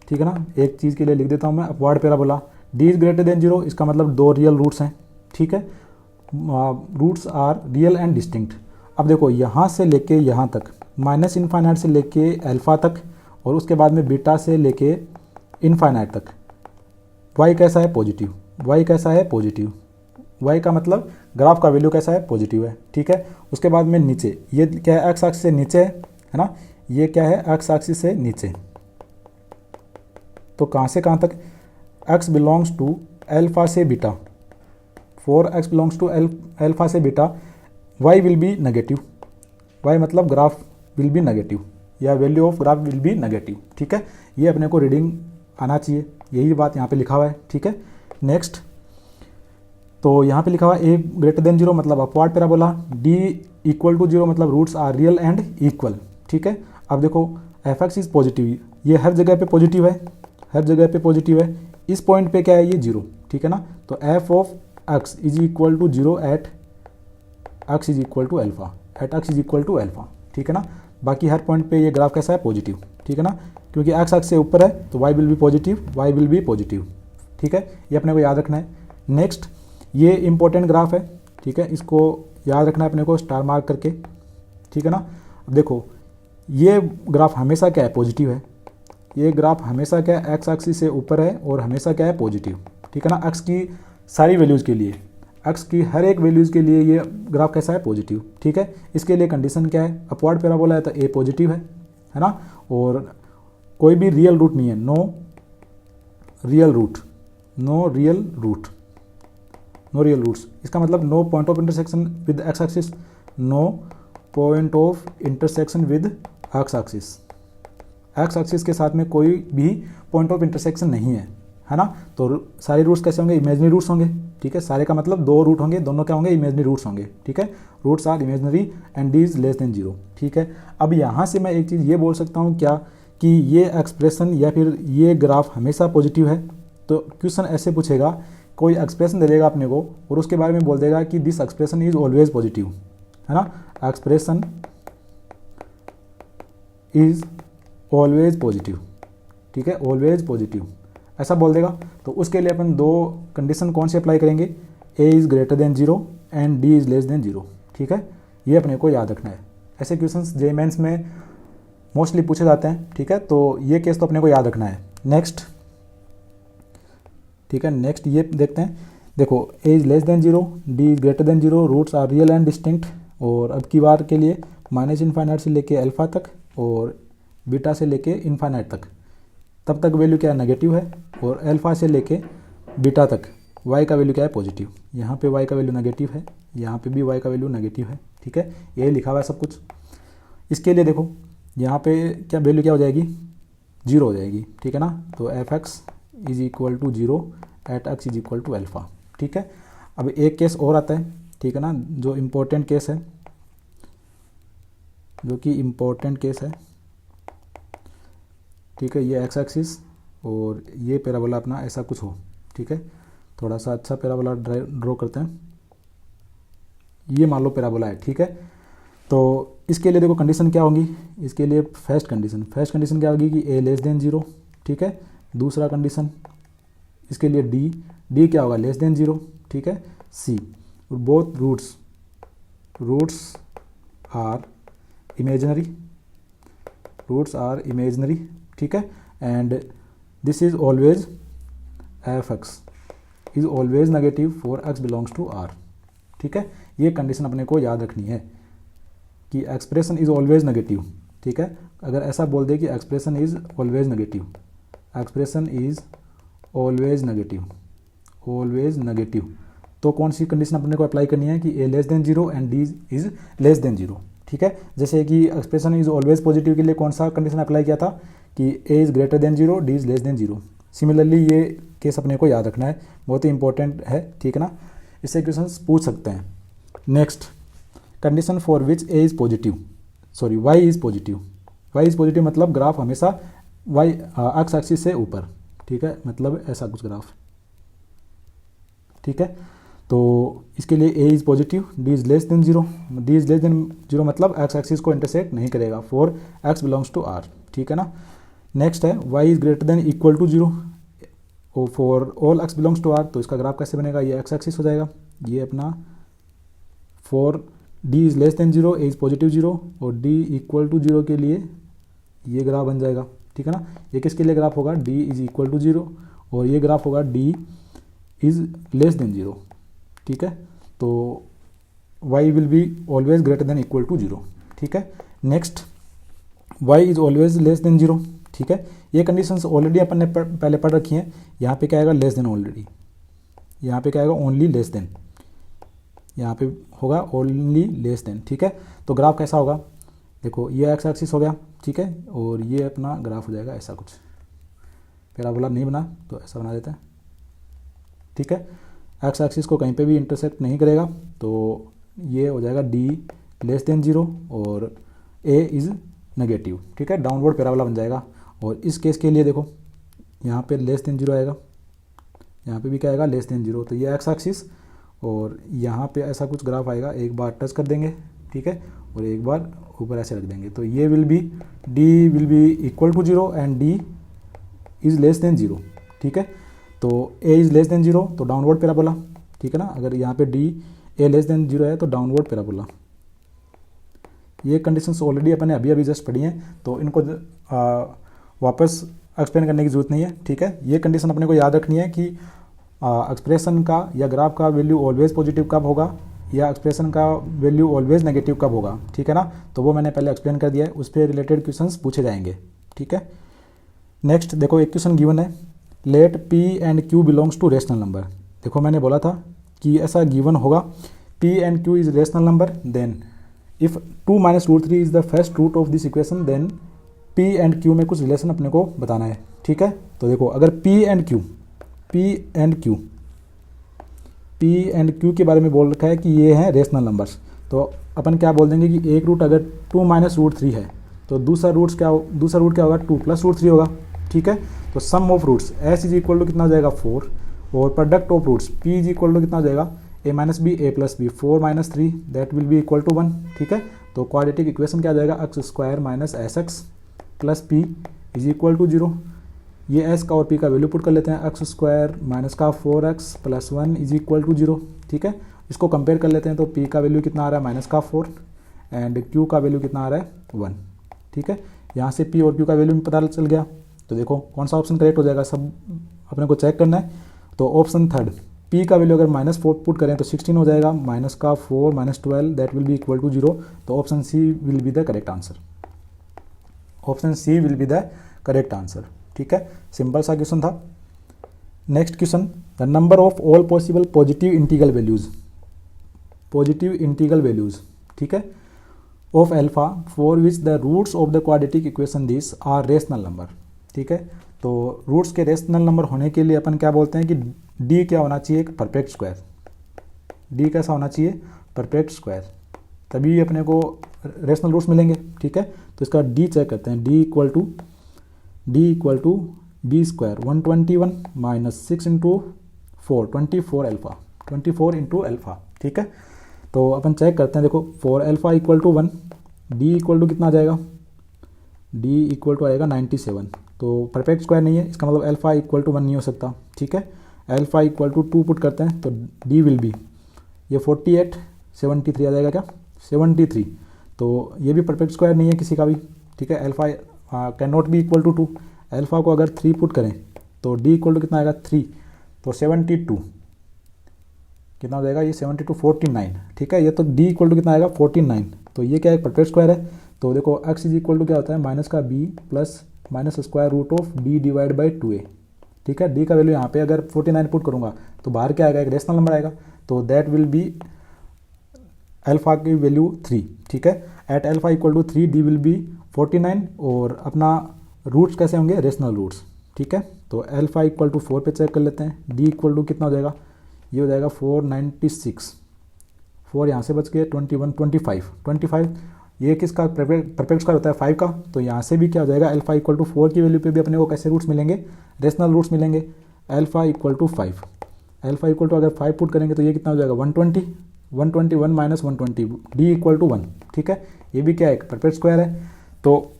ठीक है ना। एक चीज़ के लिए लिख देता हूँ मैं upward parabola, d is greater than 0 इसका मतलब दो रियल रूट्स हैं, ठीक है, roots are real and distinct. अब देखो यहाँ से लेके यहाँ तक, माइनस इनफाइनाइट से लेके अल्फ़ा तक, और उसके बाद में बीटा से लेके इनफाइनाइट तक y कैसा है? पॉजिटिव। y कैसा है? पॉजिटिव। y का मतलब ग्राफ का वैल्यू कैसा है? पॉजिटिव है, ठीक है। उसके बाद में नीचे, ये क्या है? एक्स एक्सिस से नीचे है ना, ये क्या है? एक्स एक्सिस से नीचे। तो कहाँ से कहाँ तक? x बिलोंग्स टू अल्फा से beta, for x belongs to alpha से beta y will be negative. y मतलब ग्राफ विल बी नेगेटिव, या value of graph will be negative, ठीक है। ये अपने को रीडिंग आना चाहिए, यही बात यहाँ पे लिखा हुआ है, ठीक है। नेक्स्ट, तो यहाँ पे लिखा हुआ है a ग्रेटर देन 0 मतलब upward parabola, d equal to 0 मतलब roots are real and equal, ठीक है। अब देखो एफ एक्स इज पॉजिटिव, ये हर जगह पे पॉजिटिव है, हर जगह पे पॉजिटिव है। इस पॉइंट पे क्या है? ये 0, ठीक है ना। तो F of X is equal to 0 at X is equal to alpha, at X is equal to alpha, ठीक है ना। बाकी हर पॉइंट पे ये ग्राफ कैसा है? पॉजिटिव, ठीक है ना, क्योंकि एक्स एक्स से ऊपर है तो y will B positive, y will B positive, ठीक है। ये अपने को याद रखना है। नेक्स्ट, ये इंपॉर्टेंट ग्राफ है, ठीक है, इसको याद रखना है अपने को स्टार मार्क करके, ठीक है ना। अब देखो ये ग्राफ हमेशा क्या है? पॉजिटिव है। ये ग्राफ हमेशा क्या है? एक्स एक्सिस से ऊपर है और हमेशा क्या है? पॉजिटिव, ठीक है ना। एक्स की सारी वैल्यूज़ के लिए, एक्स की हर एक वैल्यूज़ के लिए ये ग्राफ कैसा है? पॉजिटिव, ठीक है। इसके लिए कंडीशन क्या है? अपवर्ड पैराबोला है तो ए पॉजिटिव है ना, और कोई भी रियल रूट नहीं है, no real root, no real root, no real roots. इसका मतलब no point of intersection with X axis, no point of intersection with X axis. X axis के साथ में कोई भी पॉइंट ऑफ इंटरसेक्शन नहीं है ना। तो सारे रूट्स कैसे होंगे? इमेजनरी रूट्स होंगे, ठीक है। सारे का मतलब 2 रूट होंगे, दोनों क्या होंगे? इमेजनरी रूट्स होंगे, ठीक है। Roots are imaginary and D is less than 0, ठीक है। अब यहाँ से मैं एक चीज़ ये बोल सकता हूँ क्या, कि ये एक्सप्रेशन या फिर ये ग्राफ हमेशा पॉजिटिव है। तो क्वेश्चन ऐसे पूछेगा, कोई एक्सप्रेशन दे देगा अपने को और उसके बारे में बोल देगा कि this expression is always positive, है ना। एक्सप्रेशन इज ऑलवेज पॉजिटिव, ठीक है, ऑलवेज पॉजिटिव ऐसा बोल देगा। तो उसके लिए अपन 2 कंडीशन कौन से अप्लाई करेंगे? A is greater than 0 and D is less than 0, ठीक है। ये अपने को याद रखना है। ऐसे क्वेश्चंस जे मेंस में मोस्टली पूछे जाते हैं, ठीक है। तो ये केस तो अपने को याद रखना है। नेक्स्ट, ठीक है, नेक्स्ट ये देखते हैं। देखो A is less than 0, D is greater than 0, roots are real and distinct. और अब की बार के लिए माइनस इनफाइनाइट से लेके अल्फा तक और बीटा से लेके इनफाइनाइट तक, तब तक वैल्यू क्या है? नेगेटिव है। और अल्फा से लेके बीटा तक y का वैल्यू क्या है? पॉजिटिव। यहाँ पे y का वैल्यू नेगेटिव है, यहाँ पे भी y का वैल्यू नेगेटिव है, ठीक है। यही लिखा हुआ है सब कुछ। इसके लिए देखो यहाँ पे क्या वैल्यू क्या हो जाएगी? 0 हो जाएगी, ठीक है ना। तो F X is equal to 0 at X is equal to alpha, ठीक है। अब एक केस और आता है, ठीक है ना, जो इम्पोर्टेंट केस है, जो कि इम्पोर्टेंट केस है, ठीक है। ये एक्स एक्सिस और ये पैराबोला अपना ऐसा कुछ हो, ठीक है। थोड़ा सा अच्छा पैराबोला ड्रॉ करते हैं। ये मान लो पैराबोला है, ठीक है। तो इसके लिए देखो कंडीशन क्या होगी? इसके लिए फर्स्ट कंडीशन क्या होगी कि ए लेस देन 0, ठीक है। दूसरा कंडीशन इसके लिए डी क्या होगा? लेस देन 0, ठीक है। See both roots are imaginary, ठीक है। And this is always F X is always negative for x belongs to R, ठीक है। ये कंडीशन अपने को याद रखनी है कि एक्सप्रेशन इज ऑलवेज नेगेटिव, ठीक है। अगर ऐसा बोल दे कि एक्सप्रेशन इज ऑलवेज नेगेटिव, तो कौन सी कंडीशन अपने को अप्लाई करनी है कि A less than 0 and D is less than 0, ठीक है। जैसे कि एक्सप्रेशन इज ऑलवेज पॉजिटिव के लिए कौन सा कंडीशन अप्लाई किया था कि A is greater than 0, D is less than 0। Similarly ये केस अपने को याद रखना है, बहुत ही इंपॉर्टेंट है, ठीक है ना। इससे क्वेश्चन पूछ सकते हैं। Next, condition for which A is positive, sorry Y is positive मतलब ग्राफ हमेशा वाई एक्स एक्सिस से ऊपर, ठीक है, मतलब ऐसा कुछ ग्राफ, ठीक है। तो इसके लिए A is positive, D is less than 0, मतलब एक्स एक्सिस को इंटरसेक्ट नहीं करेगा for x belongs to R, ठीक है ना। नेक्स्ट है Y is greater than equal to 0 for all x belongs to R. तो इसका ग्राफ कैसे बनेगा? ये एक्स एक्सिस हो जाएगा, ये अपना for D is less than zero, A is positive zero, और डी इक्वल टू जीरो के लिए ये ग्राफ बन जाएगा, ठीक है ना। ये किसके लिए ग्राफ होगा, D is equal to zero, और ये ग्राफ होगा D is less than zero, ठीक है। तो y will be always greater than equal to zero, ठीक है। Next y is always less than zero, ठीक है। ये कंडीशंस ऑलरेडी अपन ने पहले पढ़ रखी हैं। यहाँ पे क्या आएगा, लेस देन ऑलरेडी, यहाँ पे क्या आएगा, ओनली लेस देन, यहाँ पे होगा ओनली लेस देन, ठीक है। तो ग्राफ कैसा होगा, देखो ये एक्स एक्सिस हो गया, ठीक है, और ये अपना ग्राफ हो जाएगा ऐसा कुछ। पैराबोला नहीं बना तो ऐसा बना देते हैं, ठीक है। एक्स एक्सिस को कहीं पे भी इंटरसेक्ट नहीं करेगा, तो ये हो जाएगा डी लेस देन जीरो और ए इज़ नेगेटिव, ठीक है। डाउनवर्ड पैराबोला बन जाएगा। और इस केस के लिए देखो यहाँ पे लेस देन जीरो आएगा, यहाँ पे भी क्या आएगा, लेस देन जीरो। तो ये एक्स एक्सिस और यहाँ पे ऐसा कुछ ग्राफ आएगा, एक बार टच कर देंगे, ठीक है, और एक बार ऊपर ऐसे रख देंगे। तो ये will be D will be equal to zero and D is less than zero, ठीक है। तो A is less than zero तो डाउनवर्ड पैराबोला, ठीक है ना। अगर यहाँ पे D A less than zero है तो डाउनवर्ड पैराबोला। ये कंडीशंस ऑलरेडी अपन ने अभी अभी जस्ट पढ़ी हैं, तो इनको वापस एक्सप्लेन करने की जरूरत नहीं है, ठीक है। ये कंडीशन अपने को याद रखनी है कि एक्सप्रेशन का या ग्राफ का वैल्यू ऑलवेज पॉजिटिव कब होगा या एक्सप्रेशन का वैल्यू ऑलवेज नेगेटिव कब होगा, ठीक है ना। तो वो मैंने पहले एक्सप्लेन कर दिया है, उस पर रिलेटेड क्वेश्चंस पूछे जाएंगे, ठीक है। नेक्स्ट देखो एक क्वेश्चन गिवन है, let P and Q belongs to rational number. देखो मैंने बोला था कि ऐसा गिवन होगा, P and Q is rational number, then if 2 - √3 is the first root of this equation, then P and Q में कुछ रिलेशन अपने को बताना है, ठीक है। तो देखो अगर पी एंड क्यू के बारे में बोल रखा है कि ये हैं रेशनल नंबर्स, तो अपन क्या बोल देंगे कि एक रूट अगर 2 - √3 है तो दूसरा रूट क्या होगा, 2 + √3 होगा, ठीक है। तो sum of roots S is equal to कितना हो जाएगा 4, और product of roots P is equal to कितना हो जाएगा a - b a + b 4 - 3 that will be equal to 1, ठीक है। तो क्वाड्रेटिक इक्वेशन क्या आ जाएगा, x² - sx + p is equal to 0। ये s का और p का वैल्यू पुट कर लेते हैं, x² - का 4x + 1 इज इक्वल टू 0, ठीक है। इसको कंपेयर कर लेते हैं, तो p का वैल्यू कितना आ रहा है -4 एंड q का वैल्यू कितना आ रहा है 1, ठीक है। यहाँ से p और q का वैल्यू पता चल गया। तो देखो कौन सा ऑप्शन करेक्ट हो जाएगा, सब अपने को चेक करना है। तो ऑप्शन थर्ड, p का वैल्यू अगर -4 पुट करें तो 16 हो जाएगा, -4 - 12 that will be equal to 0। तो option C will be the correct answer, option C will be the correct answer, ठीक है। सिंपल सा क्वेश्चन था। Next question, the number of all possible positive integral values, ठीक है, of alpha for which the roots of the quadratic equation this are rational number, ठीक है। तो roots के रेशनल नंबर होने के लिए अपन क्या बोलते हैं कि डी क्या होना चाहिए, एक परफेक्ट स्क्वायर। डी कैसा होना चाहिए, परफेक्ट स्क्वायर, तभी अपने को रेशनल रूट्स मिलेंगे, ठीक है। तो इसका डी चेक करते हैं, D equal to b² 121 - 6 × 4 24 alpha, 24 × alpha, ठीक है। तो अपन चेक करते हैं, देखो 4 alpha equal to 1, D equal to कितना आ जाएगा, डी इक्वल टू आएगा 97। तो परफेक्ट स्क्वायर नहीं है, इसका मतलब अल्फा इक्वल टू 1 नहीं हो सकता, ठीक है। अल्फा इक्वल टू 2 पुट करते हैं तो डी विल बी ये 48 73 आ जाएगा, क्या 73। तो ये भी परफेक्ट स्क्वायर नहीं है किसी का भी, ठीक है। Alpha can not be equal to 2। Alpha को अगर 3 पुट करें तो डी इक्वल टू कितना आएगा 3, तो 72 कितना हो जाएगा, ये 72 49, ठीक है। ये तो डी इक्वल टू कितना आएगा 49। तो ये क्या है, परफेक्ट स्क्वायर है। तो देखो x इज इक्वल टू क्या होता है, -b plus -√d divide by 2a, ठीक है। डी का वैल्यू यहाँ पे अगर 49 पुट करूँगा तो बाहर क्या आएगा, एक रेशनल नंबर आएगा, तो दैट विल बी अल्फा की वैल्यू 3, ठीक है। At alpha equal to 3 D will be 49, और अपना रूट्स कैसे होंगे, रेशनल रूट्स, ठीक है। तो अल्फा इक्वल टू 4 पे चेक कर लेते हैं, डी इक्वल टू कितना हो जाएगा, ये हो जाएगा 496, 4 यहाँ से बच गए 21 25, ये किसका परफेक्ट स्क्वायर होता है 5 का। तो यहाँ से भी क्या हो जाएगा, अल्फा इक्वल टू 4 की वैल्यू पे भी अपने को कैसे रूट्स मिलेंगे, रेशनल रूट्स मिलेंगे। Alpha equal to 5, alpha equal to अगर 5 पुट करेंगे तो ये कितना हो जाएगा 120, 121 - 120, डी इक्वल टू 1, ठीक है। ये भी क्या है, परफेक्ट स्क्वायर है। तो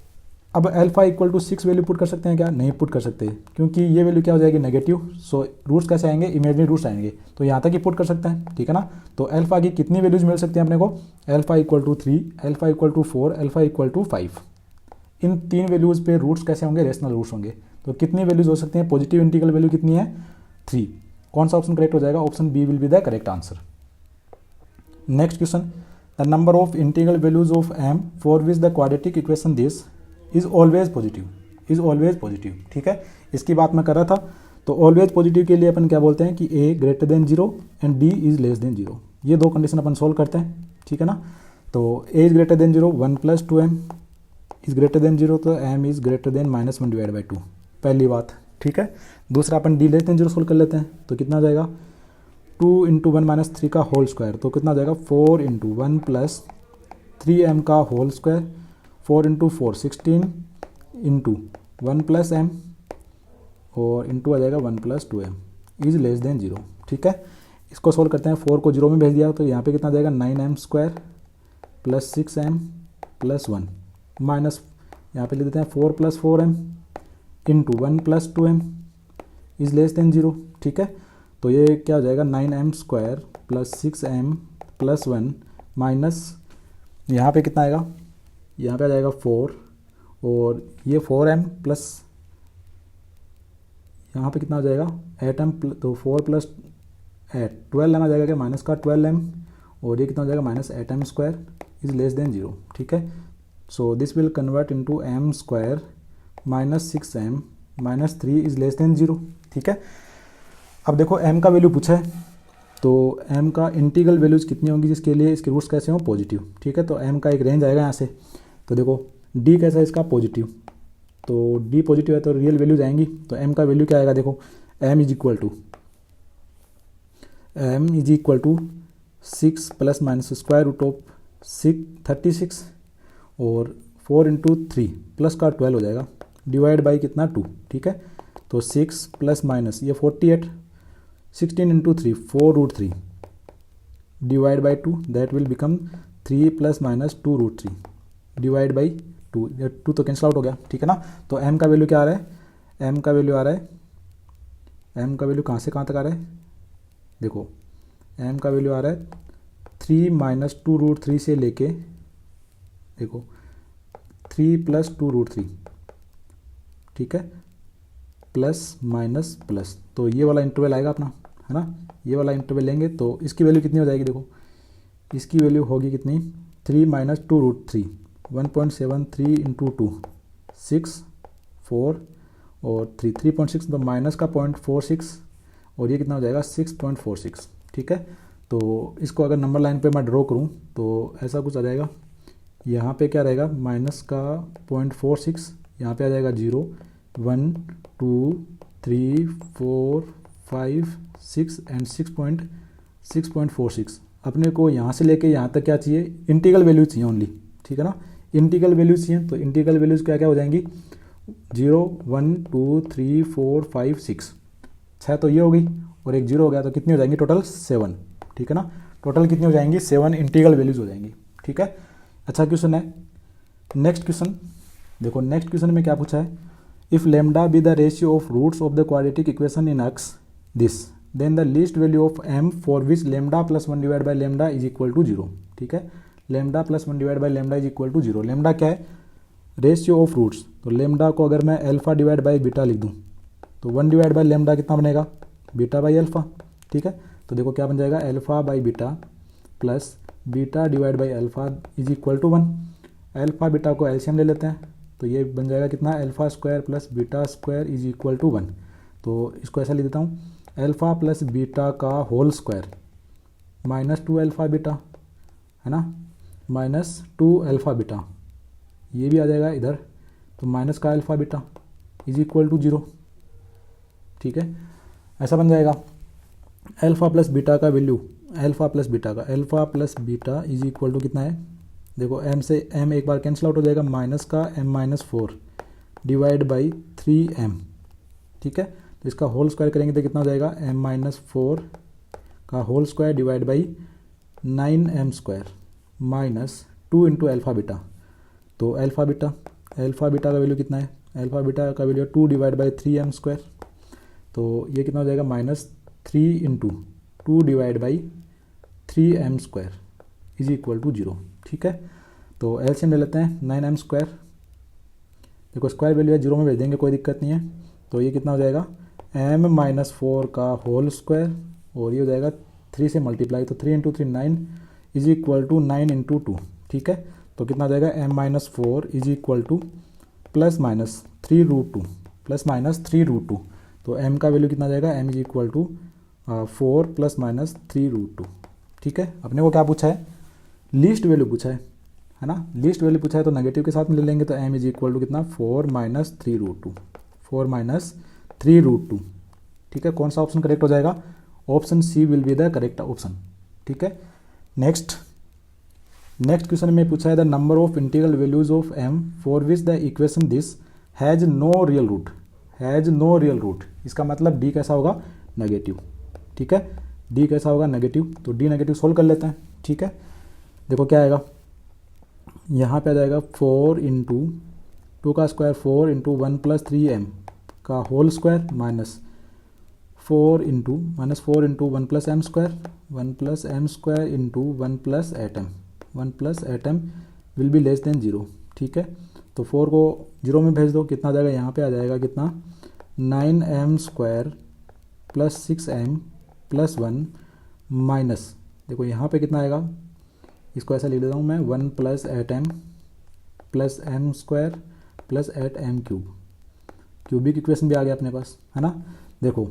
अब alpha equal to 6 value put कर सकते हैं क्या? नहीं पुट कर सकते, क्योंकि ये वैल्यू क्या हो जाएगी? नेगेटिव। सो रूट्स कैसे आएंगे? इमेजनरी रूट्स आएंगे, तो यहाँ तक ही पुट कर सकते हैं, ठीक है ना। तो अल्फा की कितनी वैल्यूज मिल सकती हैं अपने को? Alpha equal to 3, alpha equal to 4, alpha equal to 5। इन 3 वैल्यूज़ पे रूट्स कैसे होंगे? रेशनल रूट्स होंगे। तो कितनी वैल्यूज हो सकती हैं? पॉजिटिव इंटीग्रल वैल्यू कितनी है? 3। कौन सा ऑप्शन करेक्ट हो जाएगा? Option B will be the correct answer. Next question, the number of integral values of m for which the quadratic equation this is always positive, is always positive, ठीक है। इसकी बात मैं कर रहा था। तो ऑलवेज पॉजिटिव के लिए अपन क्या बोलते हैं कि a greater than 0 and d is less than 0। ये दो कंडीशन अपन सोल्व करते हैं, ठीक है ना। तो a is greater than 0, 1 plus 2m is greater than 0, तो m is greater then -1 divide by 2, पहली बात, ठीक है। दूसरा अपन d लेस देन 0 सोल्व कर लेते हैं, तो कितना आ जाएगा? 2 इंटू 1 माइनस 3 का होल स्क्वायर, तो कितना आ जाएगा? 4 इंटू 1 प्लस 3m का whole square, 4 into 4 16 into 1 plus m और इंटू आ जाएगा 1 plus 2m is less than 0, ठीक है। इसको सोल्व करते हैं। 4 को 0 में भेज दिया तो यहाँ पे कितना आ जाएगा? 9m square plus 6m plus 1 minus यहाँ पे ले देते हैं 4 plus 4m into 1 plus 2m is less than 0, ठीक है। तो ये क्या हो जाएगा? 9m square plus 6m plus 1 minus यहाँ पे कितना आएगा? यहाँ पे आ जाएगा 4 और ये 4m प्लस यहाँ पे कितना हो जाएगा? 8m, तो 4 प्लस 8 12m आ जाएगा क्या? माइनस का 12m और ये कितना हो जाएगा? Minus 8m square is less than 0, ठीक है। So this will convert into m square minus 6m minus 3 is less than 0, ठीक है। अब देखो m का वैल्यू पूछा है, तो m का इंटीग्रल वैल्यूज कितनी होंगी जिसके लिए इसके रूट्स कैसे हों? पॉजिटिव, ठीक है। तो m का एक रेंज आएगा यहाँ से। तो देखो d कैसा है इसका? पॉजिटिव, तो d पॉजिटिव है तो रियल वैल्यूज आएंगी। तो m का वैल्यू क्या आएगा? देखो m is equal to 6 plus minus square root of 36 और 4 इंटू 3 प्लस का 12 हो जाएगा डिवाइड बाई कितना? 2, ठीक है। तो 6 प्लस माइनस ये 48, 16 into 3 4 root 3 divide by 2, that will become 3 plus minus 2 root 3 divide by 2, 2 तो कैंसिल आउट हो गया, ठीक है ना। तो m का वैल्यू क्या आ रहा है? m का वैल्यू आ रहा है, m का वैल्यू कहाँ से कहाँ तक आ रहा है? देखो m का वैल्यू आ रहा है 3 माइनस 2 रूट 3 से लेके देखो 3 प्लस 2 रूट 3, ठीक है, प्लस माइनस प्लस, तो ये वाला इंटरवल आएगा अपना, है ना। ये वाला इंटरवल लेंगे तो इसकी वैल्यू कितनी हो जाएगी? देखो इसकी वैल्यू होगी कितनी? 3 माइनस 2 रूट 3 1.73 इंटू 2 6 4 और 3 3.6, तो माइनस का 0.46 और ये कितना हो जाएगा? 6.46, ठीक है। तो इसको अगर नंबर लाइन पे मैं ड्रॉ करूँ तो ऐसा कुछ आ जाएगा। यहाँ पे क्या रहेगा? माइनस का 0.46, यहाँ पे आ जाएगा 0 1 2 3 4 5 6 एंड 6.46। अपने को यहाँ से लेके यहाँ तक क्या चाहिए? इंटीग्रल वैल्यू चाहिए ओनली, ठीक है ना। इंटीग्रल वैल्यूज चाहिए, तो इंटीग्रल वैल्यूज क्या क्या हो जाएंगी? 0 1 2 3 4 5 6, 6 तो ये हो गई और एक 0 हो गया, तो कितनी हो जाएंगी टोटल? 7, ठीक है ना। टोटल कितनी हो जाएंगी? 7 इंटीग्रल वैल्यूज हो जाएंगी, ठीक है। अच्छा क्वेश्चन है। नेक्स्ट क्वेश्चन देखो, नेक्स्ट क्वेश्चन में क्या पूछा है? If lambda be the ratio of roots of the quadratic equation in X this, then the least value of m for which lambda plus 1 divide by lambda is equal to 0, ठीक है। Lambda plus 1 divide by lambda is equal to 0। Lambda क्या है? Ratio of roots. तो lambda को अगर मैं alpha divide by beta लिख दूँ तो 1 डिवाइड बाई लेमडा कितना बनेगा? बीटा बाई अल्फा, ठीक है। तो देखो क्या बन जाएगा? Alpha by beta plus beta divide by alpha is equal to 1। Alpha beta को एलसीएम ले लेते हैं, तो ये बन जाएगा कितना? Alpha square plus beta square is equal to 1। तो इसको ऐसा लिख देता हूँ, अल्फा प्लस बीटा का whole square minus 2 alpha beta, है ना, माइनस 2 अल्फा बीटा, ये भी आ जाएगा इधर, तो माइनस का alpha beta is equal to 0, ठीक है। ऐसा बन जाएगा अल्फा प्लस बीटा का वैल्यू, अल्फा प्लस बीटा का, alpha plus beta is equal to कितना है? देखो m से m एक बार कैंसिल आउट हो जाएगा, माइनस का m minus 4 divide by 3m, ठीक है। तो इसका होल स्क्वायर करेंगे तो कितना हो जाएगा? m माइनस 4 का whole square divide by 9m square minus 2 into alpha beta. तो अल्फा बीटा अल्फ़ा बीटा का वैल्यू कितना है, अल्फ़ा बीटा का वैल्यू 2 डिवाइड बाई 3m²। तो ये कितना हो जाएगा -3 into 2 divide by 3m² is equal to 0। ठीक है, तो एलसीएम ले लेते हैं 9m²। देखो स्क्वायर वैल्यू है, 0 में भेज देंगे, कोई दिक्कत नहीं है। तो ये कितना हो जाएगा m-4 का होल स्क्वायर, और ये हो जाएगा 3 से मल्टीप्लाई, तो 3 into 3 9 is equal to 9 into 2। ठीक है, तो कितना हो जाएगा m-4 इज इक्वल टू +-3√2 +-3√2। तो m का वैल्यू कितना आ जाएगा, m इज इक्वल टू 4 +-3√2। ठीक है, अपने को क्या पूछा है, लीस्ट वैल्यू पूछा है ना, लीस्ट वैल्यू पूछा है तो नेगेटिव के साथ में ले लेंगे। तो m इज इक्वल टू कितना 4 -3√2 4 -3√2। ठीक है, कौन सा ऑप्शन करेक्ट हो जाएगा, option C will be the correct option. ठीक है, नेक्स्ट क्वेश्चन में पूछा है the number of integral values of m for which the equation this has no real root. इसका मतलब d कैसा होगा, नेगेटिव। ठीक है, d कैसा होगा, नेगेटिव। तो d नेगेटिव सोल्व कर लेते हैं। ठीक है, देखो क्या आएगा, यहाँ पे आ जाएगा 4 इंटू 2 का स्क्वायर 4 इंटू 1 + 3m का whole square -4 into 1 + m² 1 + m² into 1 + 8m 1 + 8m will be less than 0। ठीक है, तो 4 को 0 में भेज दो, कितना आ जाएगा, यहाँ पे आ जाएगा कितना 9m² + 6m + 1 माइनस, देखो यहाँ पे कितना आएगा, इसको ऐसा लिख देता हूँ मैं 1 + 8m + m² + 8m³ cubic equation भी आ गया अपने पास, है ना। देखो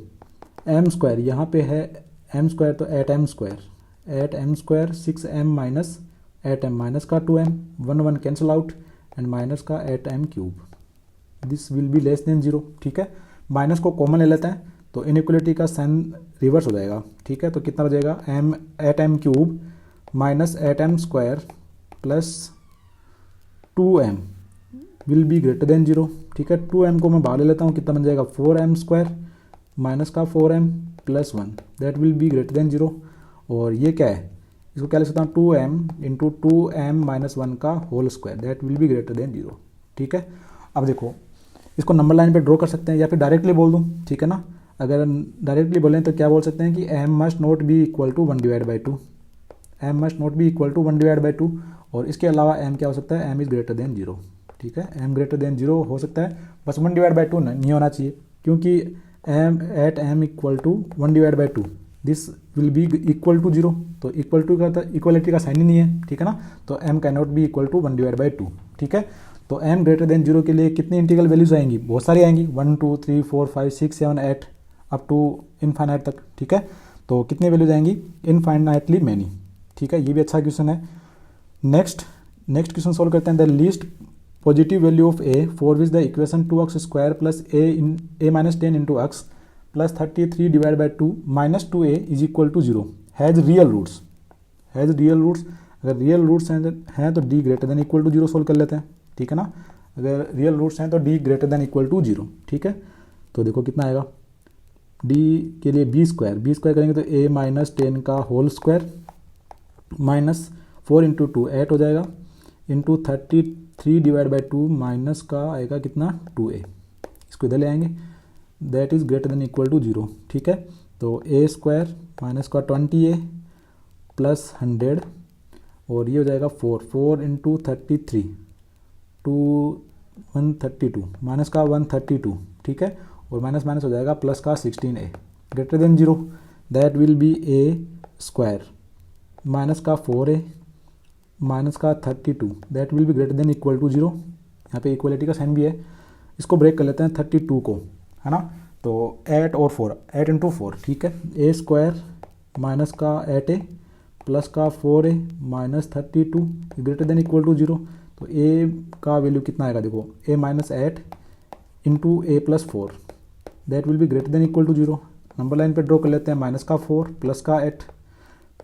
m² यहाँ पे है m² तो 8m², 6m minus 8m minus का 2m 1 1 cancel out and minus का 8m³, this will be less than 0। ठीक है, माइनस को कॉमन ले लेते हैं तो इनइक्वलिटी का साइन रिवर्स हो जाएगा। ठीक है, तो कितना हो जाएगा 8m³ minus 8m² plus 2m will be greater than 0। ठीक है, 2m को मैं बाहर ले लेता हूँ, कितना बन जाएगा 4m² माइनस का 4m + 1 that will be greater than 0। और ये क्या है, इसको क्या लिख सकता हूँ 2m इंटू 2m - 1 का whole square that will be greater than 0। ठीक है, अब देखो इसको नंबर लाइन पे ड्रॉ कर सकते हैं या फिर डायरेक्टली बोल दूँ। ठीक है ना, अगर डायरेक्टली बोलें तो क्या बोल सकते हैं कि m must not be equal to 1/2, m must not be equal to 1/2। और इसके अलावा m क्या हो सकता है, m इज़ ग्रेटर देन 0। ठीक है, m ग्रेटर देन 0 हो सकता है, बस 1/2 नहीं होना चाहिए, क्योंकि m equal to 1/2 this will be equal to 0। तो इक्वल टू का इक्वलिटी का साइन ही नहीं है। ठीक है ना, तो m can not be equal to 1/2। ठीक है, तो m ग्रेटर देन 0 के लिए कितनी इंटीग्रल वैल्यूज आएंगी, बहुत सारी आएंगी, 1 2 3 4 5 6 7 8 अप टू इनफाइनाइट तक। ठीक है, तो कितनी वैल्यूज आएंगी, इनफाइनाइटली मैनी। ठीक है, ये भी अच्छा क्वेश्चन है। नेक्स्ट क्वेश्चन सोल्व करते हैं the least positive value of a for which the equation 2x² plus a - 10 into x plus 33 divide by 2 - 2a is equal to 0 has real roots. अगर real roots हैं तो d greater than equal to 0 solve कर लेते हैं। ठीक है ना, अगर रियल रूट्स हैं तो d greater than equal to 0। ठीक है, तो देखो कितना आएगा, d के लिए b² करेंगे तो a - 10 का होल स्क्वायर माइनस 4 इंटू 2 8 हो जाएगा इंटू 33 डिवाइड बाई 2 माइनस का आएगा कितना 2a, इसको इधर ले आएंगे that is greater than equal to 0। ठीक है, तो a² माइनस का 20a प्लस 100 और ये हो जाएगा 4 इंटू 33 132 माइनस का 132। ठीक है, और माइनस माइनस हो जाएगा प्लस का 16a greater than 0 that will be a² minus का 4a माइनस का 32 that will be greater than equal to 0। यहाँ पे इक्वलिटी का साइन भी है, इसको ब्रेक कर लेते हैं 32 को, है ना। तो 8 और 4 8 इंटू 4। ठीक है, a² माइनस का 8a प्लस का 4a minus 32 greater than equal to 0। तो a का वैल्यू कितना आएगा, देखो a - 8 इंटू a + 4 that will be greater than equal to 0। Number line पे ड्रॉ कर लेते हैं, माइनस का 4 प्लस का 8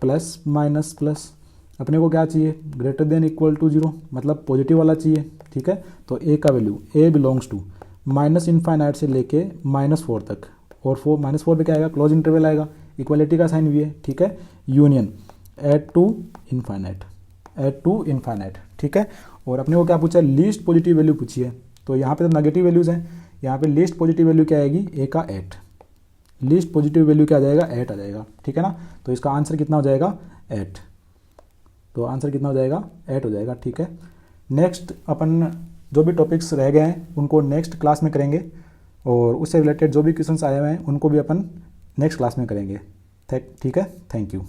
प्लस माइनस प्लस, अपने को क्या चाहिए, ग्रेटर देन इक्वल टू 0, मतलब पॉजिटिव वाला चाहिए। ठीक है, तो a का value a belongs to -infinite से लेके -4 तक, और -4 पे क्या आएगा, क्लोज इंटरवल आएगा, इक्वलिटी का साइन भी है। ठीक है, यूनियन एट टू इनफाइनाइट। ठीक है, और अपने को क्या पूछा है, लीस्ट पॉजिटिव वैल्यू पूछी है। तो यहाँ पे तो नेगेटिव वैल्यूज़ हैं, यहाँ पे लीस्ट पॉजिटिव वैल्यू क्या आएगी, ए का 8, लीस्ट पॉजिटिव वैल्यू क्या आ जाएगा, 8 आ जाएगा, ठीक है ना। तो इसका आंसर कितना हो जाएगा, 8। तो आंसर कितना हो जाएगा, 8 हो जाएगा, ठीक है। नेक्स्ट अपन जो भी टॉपिक्स रह गए हैं उनको नेक्स्ट क्लास में करेंगे, और उससे रिलेटेड जो भी क्वेश्चंस आए हुए हैं उनको भी अपन नेक्स्ट क्लास में करेंगे, ठीक है। Thank you.